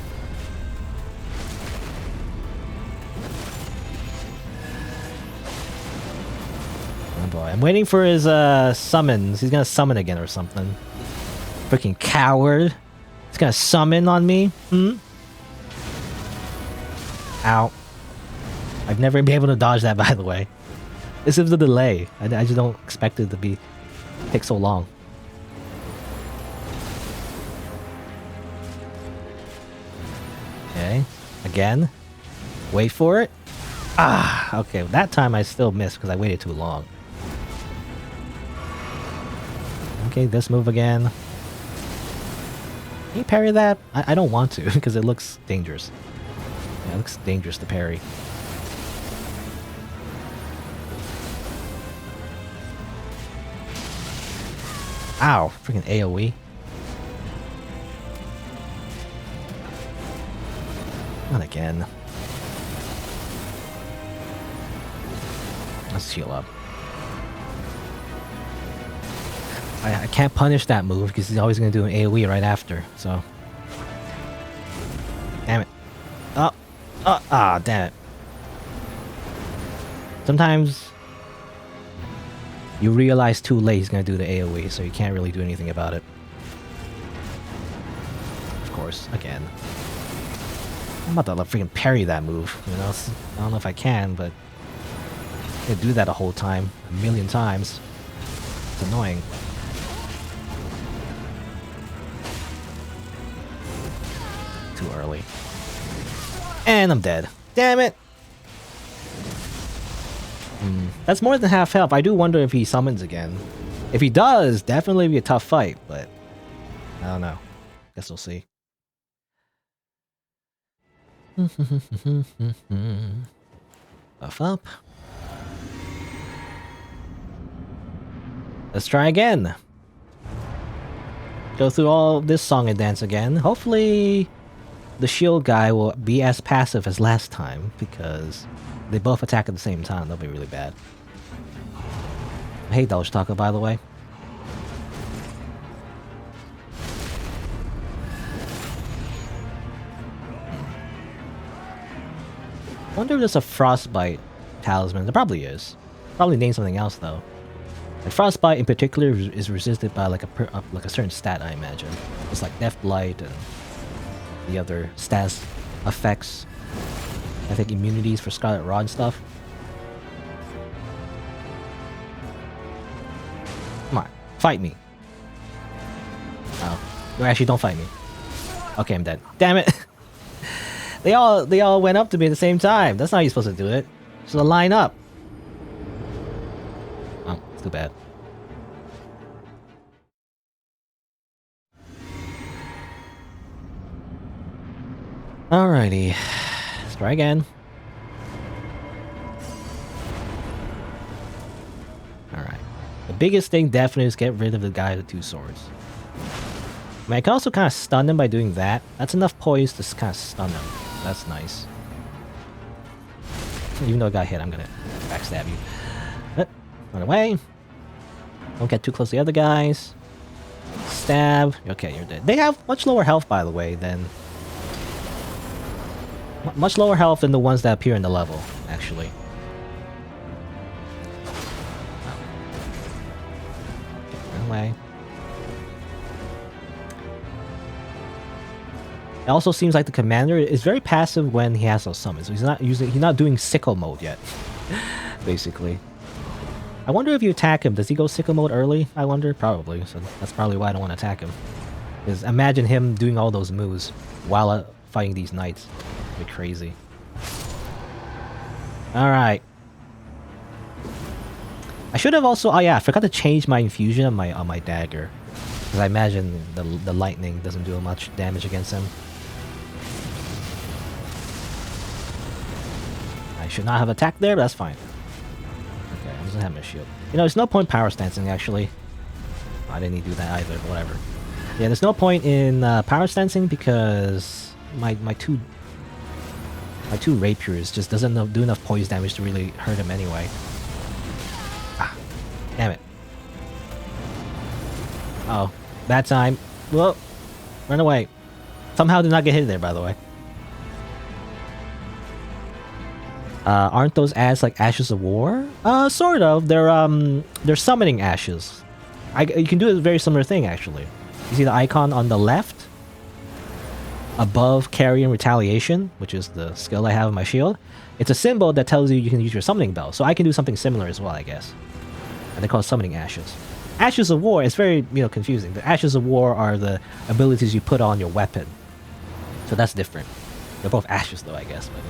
Oh boy, I'm waiting for his summons. He's gonna summon again or something. Freaking coward. He's gonna summon on me? Hmm? Ow. I've never been able to dodge that, by the way. This is the delay. I just don't expect it to take so long. Okay, again. Wait for it. Ah, okay. That time I still missed because I waited too long. Okay, this move again. Can you parry that? I don't want to because it looks dangerous. Yeah, it looks dangerous to parry. Ow, freaking AoE. Not again. Let's heal up. I can't punish that move because he's always going to do an AoE right after, so. Damn it. Damn it. Sometimes you realize too late he's going to do the AoE, so you can't really do anything about it. Of course, again. I'm about to freaking parry that move, you know? I don't know if I can, but I can do that a whole time, a million times. It's annoying. Too early. And I'm dead. Damn it! That's more than half health. I do wonder if he summons again. If he does, definitely be a tough fight, but I don't know. Guess we'll see. Buff up. Let's try again. Go through all this song and dance again. Hopefully the shield guy will be as passive as last time, because they both attack at the same time. That'll be really bad. I hate Dulce Taco, by the way. I wonder if there's a frostbite talisman. There probably is. Probably named something else though. And frostbite in particular is resisted by like a certain stat, I imagine. It's like Death Blight and the other stats effects. I think immunities for Scarlet Rod and stuff. Fight me. Oh. No, actually, don't fight me. Okay, I'm dead. Damn it. They all went up to me at the same time. That's not how you're supposed to do it. Just line up. Oh, it's too bad. Alrighty. Let's try again. Alright. The biggest thing definitely is get rid of the guy with 2 swords. I mean, I can also kind of stun him by doing that. That's enough poise to kind of stun him. That's nice. Even though I got hit, I'm gonna backstab you. Run away. Don't get too close to the other guys. Stab. Okay, you're dead. They have much lower health, by the way, than... much lower health than the ones that appear in the level, actually. Run away. It also seems like the commander is very passive when he has those summons. So he's not doing sickle mode yet. Basically. I wonder if you attack him, does he go sickle mode early? I wonder, probably. So that's probably why I don't want to attack him. Because imagine him doing all those moves while fighting these knights. It'd be crazy. Alright. I should have also, oh yeah, I forgot to change my infusion on my dagger. Because I imagine the lightning doesn't do much damage against him. I should not have attacked there, but that's fine. Okay, I doesn't have my shield. You know, there's no point power stancing, actually. I didn't need to do that either, but whatever. Yeah, there's no point in power stancing because my two rapiers just doesn't do enough poise damage to really hurt him anyway. Ah, damn it. Uh oh, bad time. Whoa, run away. Somehow did not get hit there, by the way. Aren't those ads like ashes of war? Sort of. They're summoning ashes. You can do a very similar thing, actually. You see the icon on the left? Above carry and retaliation, which is the skill I have in my shield. It's a symbol that tells you can use your summoning bell. So I can do something similar as well, I guess. And they call it summoning ashes. Ashes of war is very, confusing. The ashes of war are the abilities you put on your weapon. So that's different. They're both ashes though, I guess, but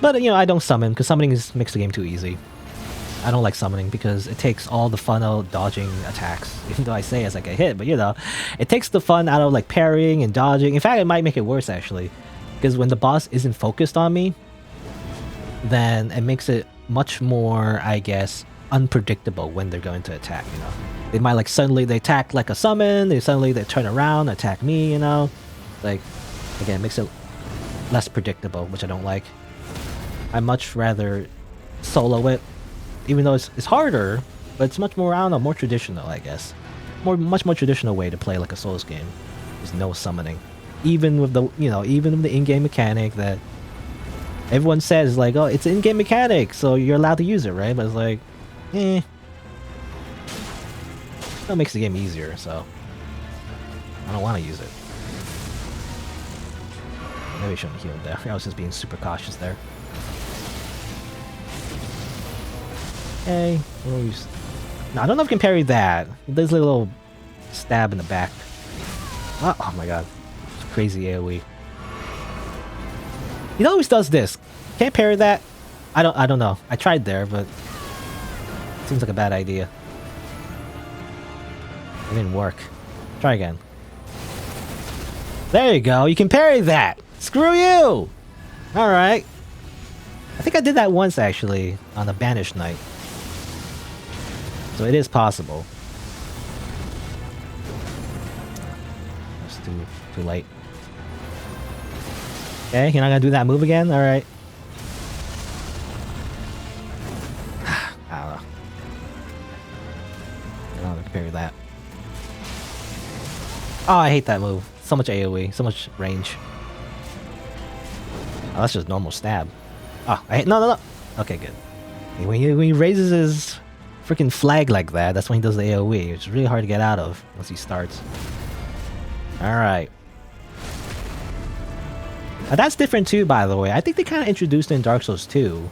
I don't summon, because summoning makes the game too easy. I don't like summoning because it takes all the fun out of dodging attacks. Even though I say as I get hit, but it takes the fun out of like parrying and dodging. In fact, it might make it worse actually. Because when the boss isn't focused on me, then it makes it much more, I guess, unpredictable when they're going to attack, They might like suddenly they attack like a summon, they turn around, attack me, Like, again, it makes it less predictable, which I don't like. I much rather solo it, even though it's harder, but it's much more, I don't know, more traditional, I guess. Much more traditional way to play like a Souls game. There's no summoning. Even with the, even with the in-game mechanic that everyone says like, oh, it's an in-game mechanic, so you're allowed to use it, right? But it's like, that makes the game easier, so I don't want to use it. Maybe I shouldn't have healed there. I was just being super cautious there. Okay, no, I don't know if I can parry that. There's a little stab in the back. Oh my god. It's crazy AoE. He always does this. Can't parry that? I don't know. I tried there, but it seems like a bad idea. It didn't work. Try again. There you go. You can parry that. Screw you! Alright. I think I did that once actually on a Banished Knight. So it is possible. It's too late. Okay, you're not gonna do that move again? Alright. I don't know. I don't know if I can parry that. Oh, I hate that move. So much AoE, so much range. Oh, that's just normal stab. Oh, no. Okay, good. When he raises his freaking flag like that, that's when he does the AoE. It's really hard to get out of once he starts. Alright. That's different too, by the way. I think they kind of introduced it in Dark Souls 2.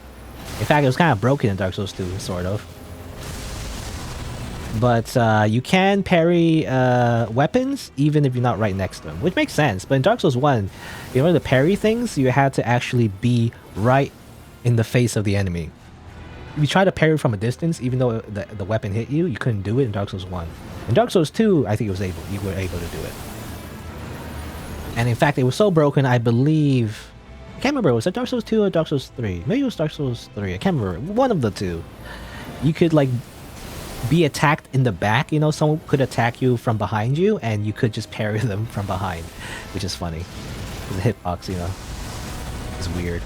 In fact, it was kind of broken in Dark Souls 2, sort of. But you can parry weapons even if you're not right next to them, which makes sense. But in Dark Souls 1, in order to parry things, you had to actually be right in the face of the enemy. If you try to parry from a distance, even though the weapon hit you, you couldn't do it in Dark Souls 1. In Dark Souls 2, I think you were able to do it. And in fact, it was so broken, I believe... I can't remember, was it Dark Souls 2 or Dark Souls 3? Maybe it was Dark Souls 3, I can't remember. One of the two. You could, like, be attacked in the back, you know, someone could attack you from behind you, and you could just parry them from behind, which is funny. The hitbox, you know, is weird.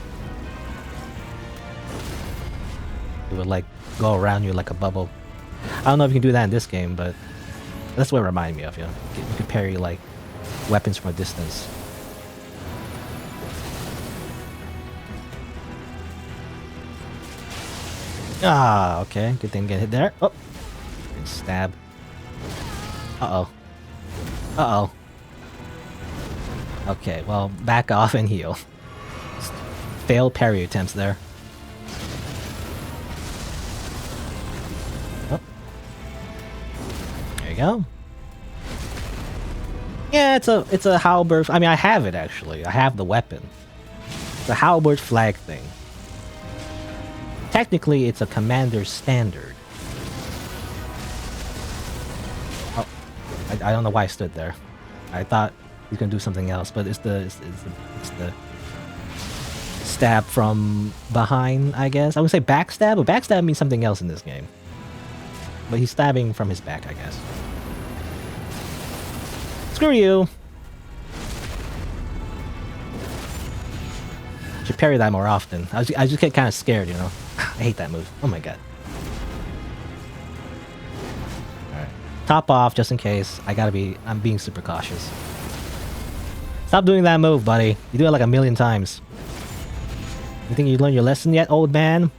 It would, like, go around you like a bubble. I don't know if you can do that in this game, but that's what it reminded me of, you know. You could parry, like, weapons from a distance. Ah, okay. Good thing get hit there. Oh! Good stab. Uh-oh. Uh-oh. Okay, well, back off and heal. Failed parry attempts there. Oh. There you go. Yeah, it's a halberd. I mean, I have it actually. I have the weapon. It's a halberd flag thing. Technically, it's a commander's standard. Oh, I don't know why I stood there. I thought he's gonna do something else, but it's the stab from behind, I guess. I would say backstab, but backstab means something else in this game. But he's stabbing from his back, I guess. Screw you! Should parry that more often. I just get kind of scared, you know. I hate that move. Oh my god. Alright. Top off, just in case. I'm being super cautious. Stop doing that move, buddy. You do it like a million times. You think you learned your lesson yet, old man?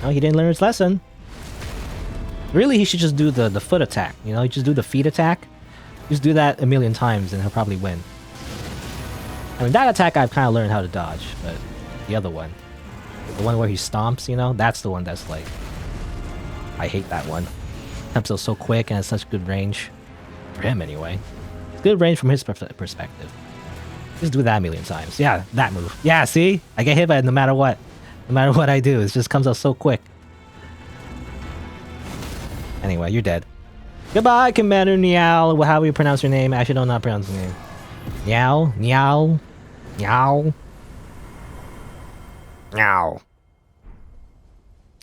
No, he didn't learn his lesson. Really, he should just do the foot attack, you know? Just do the feet attack. Just do that a million times and he'll probably win. I mean, that attack I've kind of learned how to dodge, but the other one, the one where he stomps, you know, that's the one that's like, I hate that one. Temp's so quick and has such good range. For him, anyway. It's good range from his perspective. Just do that a million times. Yeah, that move. Yeah, see? I get hit by it no matter what. No matter what I do, it just comes out so quick. Anyway, you're dead. Goodbye, Commander Niall. How do you pronounce your name? I actually don't know how to pronounce your name. Niall? Niall? Niall? Niall.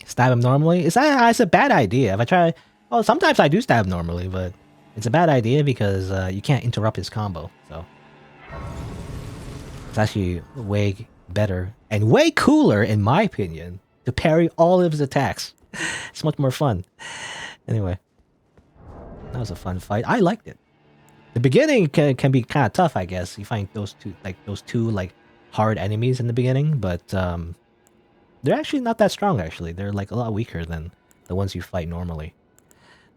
Stab him normally? It's a bad idea. If I try... Oh, sometimes I do stab normally, but it's a bad idea because you can't interrupt his combo, so... It's actually way better and way cooler, in my opinion, to parry all of his attacks. It's much more fun. Anyway. That was a fun fight. I liked it. The beginning can be kind of tough, I guess. You find those two hard enemies in the beginning, but they're actually not that strong. Actually, they're like a lot weaker than the ones you fight normally.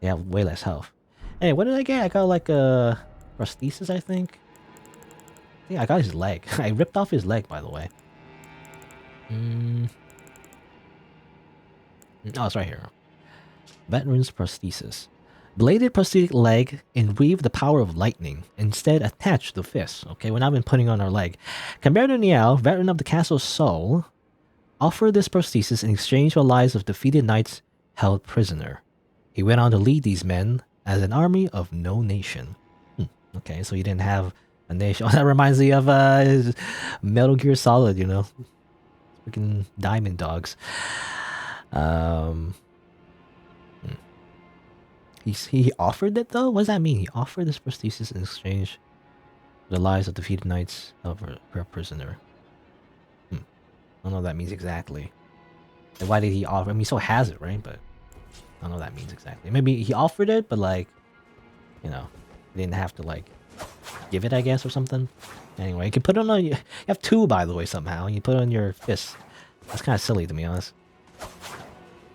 They have way less health. Anyway, what did I get? I got like a prosthesis, I think. Yeah, I got his leg. I ripped off his leg, by the way. Oh, it's right here. Veteran's prosthesis. Bladed prosthetic leg and weave the power of lightning, instead attached to fists. Okay, we're not been putting on our leg. Commander Niall, veteran of the Castle's Soul, offered this prosthesis in exchange for the lives of defeated knights held prisoner. He went on to lead these men as an army of no nation. Okay, so he didn't have a nation. Oh, that reminds me of Metal Gear Solid, you know. Freaking Diamond Dogs. He offered it though? What does that mean? He offered this prosthesis in exchange for the lives of defeated knights of her prisoner. I don't know what that means exactly. And why did he offer? I mean, he still has it, right? But I don't know what that means exactly. Maybe he offered it, but like, you know, he didn't have to like give it, I guess, or something. Anyway, you can put it on. You have two, by the way, somehow. You put it on your fist. That's kind of silly, to be honest.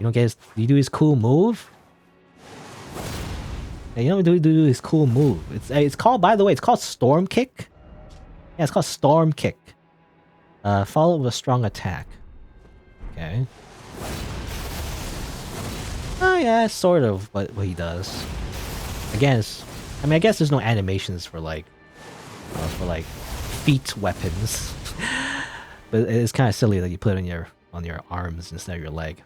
You don't get his. You do his cool move. Yeah, you know, do his cool move. It's called, by the way, it's called Storm Kick. Yeah, it's called Storm Kick. Followed with a strong attack. Okay. Yeah, sort of what he does. Again, I guess there's no animations for like feet weapons, but it's kind of silly that you put it on your arms instead of your leg.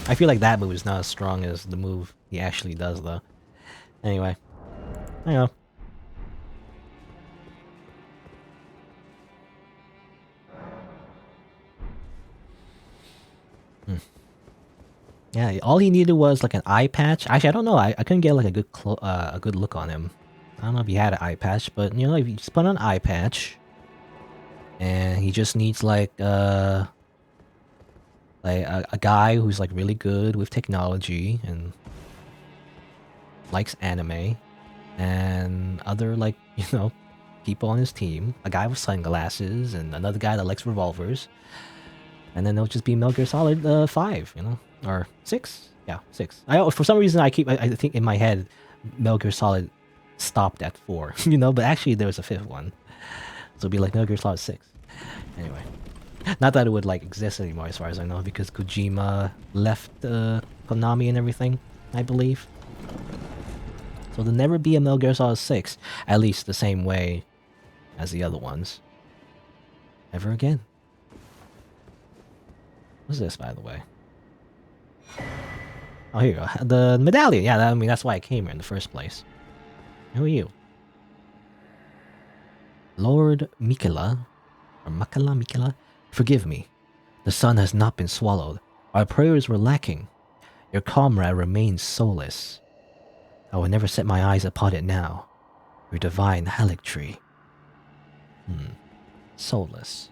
I feel like that move is not as strong as the move he actually does, though. Anyway, hang on. Yeah, all he needed was like an eye patch. Actually, I don't know. I couldn't get like a good look on him. I don't know if he had an eye patch, but you know, if you just put on an eye patch, and he just needs like a guy who's like really good with technology and likes anime, and other like people on his team. A guy with sunglasses and another guy that likes revolvers, and then it'll just be Metal Gear Solid 5, or 6. Yeah, 6. For some reason I think in my head Metal Gear Solid stopped at 4, but actually there was a 5th one, so it'll be like Metal Gear Solid 6. Anyway, not that it would like exist anymore as far as I know, because Kojima left Konami and everything, I believe. So there'll never be a Metal Gear Solid 6, at least the same way as the other ones, ever again. What's this, by the way? Oh, here you go. The medallion. Yeah, that's why I came here in the first place. Who are you? Lord Mikela, or Mikela? Forgive me. The sun has not been swallowed. Our prayers were lacking. Your comrade remains soulless. I will never set my eyes upon it now. Your divine Erdtree. Soulless.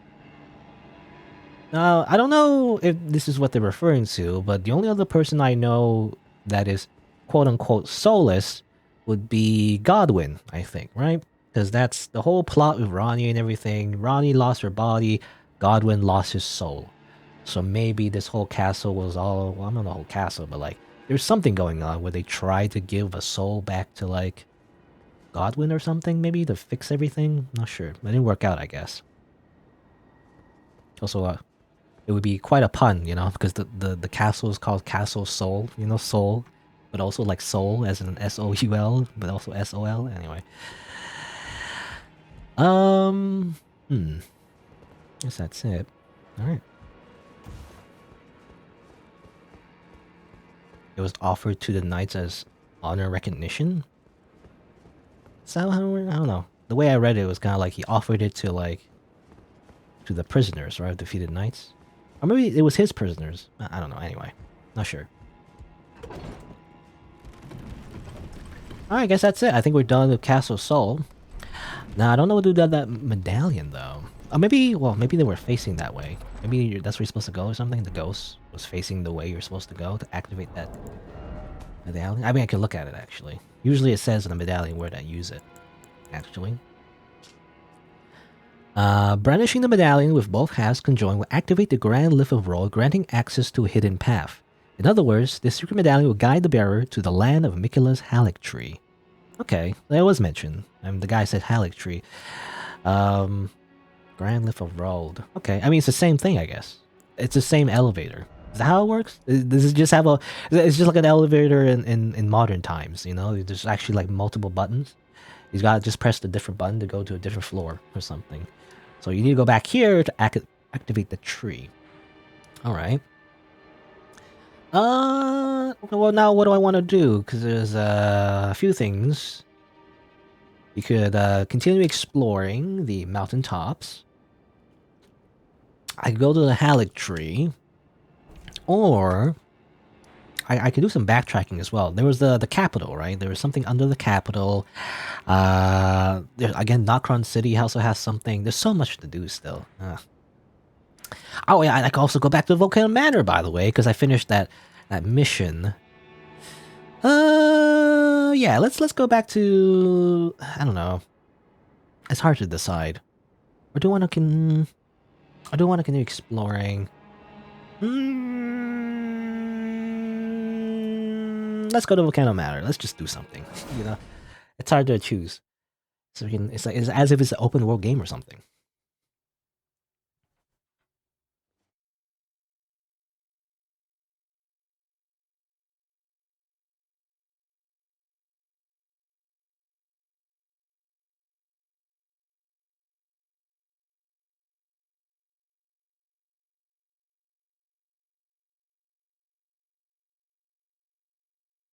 I don't know if this is what they're referring to, but the only other person I know that is quote-unquote soulless would be Godwyn, I think, right? Because that's the whole plot with Ronnie and everything. Ronnie lost her body, Godwyn lost his soul. So maybe this whole castle was all... Well, I'm not the whole castle, but like, there's something going on where they try to give a soul back to like Godwyn or something, maybe, to fix everything? Not sure. It didn't work out, I guess. Also, it would be quite a pun, because the castle is called Castle Soul, soul, but also like soul as in S-O-U-L, but also S-O-L, anyway. Guess that's it. Alright. It was offered to the knights as honor recognition? So, I don't know. The way I read it was kind of like he offered it to the prisoners, right? Defeated knights. Or maybe it was his prisoners. I don't know, anyway. Not sure. Alright, I guess that's it. I think we're done with Castle Soul. Now, I don't know what to do with that medallion, though. Maybe they were facing that way. Maybe that's where you're supposed to go or something. The ghost was facing the way you're supposed to go to activate that medallion. I mean, I can look at it, actually. Usually it says in the medallion where to use it, actually. Brandishing the medallion with both halves conjoined will activate the Grand Lift of Roll, granting access to a hidden path. In other words, this secret medallion will guide the bearer to the land of Mikela's Erdtree. Okay, that was mentioned. The guy said Erdtree. Grand Lift of Roll. Okay, I mean, it's the same thing, I guess. It's the same elevator. Is that how it works? Does it just have a... It's just like an elevator in modern times, There's actually like multiple buttons. He's got to just press the different button to go to a different floor or something. So you need to go back here to activate the tree. Alright. Well, now what do I want to do? Because there's a few things. You could continue exploring the mountaintops. I could go to the Erdtree. Or I could do some backtracking as well. There was the capital, right? There was something under the capital. Again, Nokron City also has something. There's so much to do still. Oh yeah, I could also go back to Volcano Manor, by the way, because I finished that mission. Yeah, let's go back to... I don't know. It's hard to decide. Or do I want to continue exploring? Let's go to Volcano Manor. Let's just do something. It's hard to choose. So it's as if it's an open world game or something.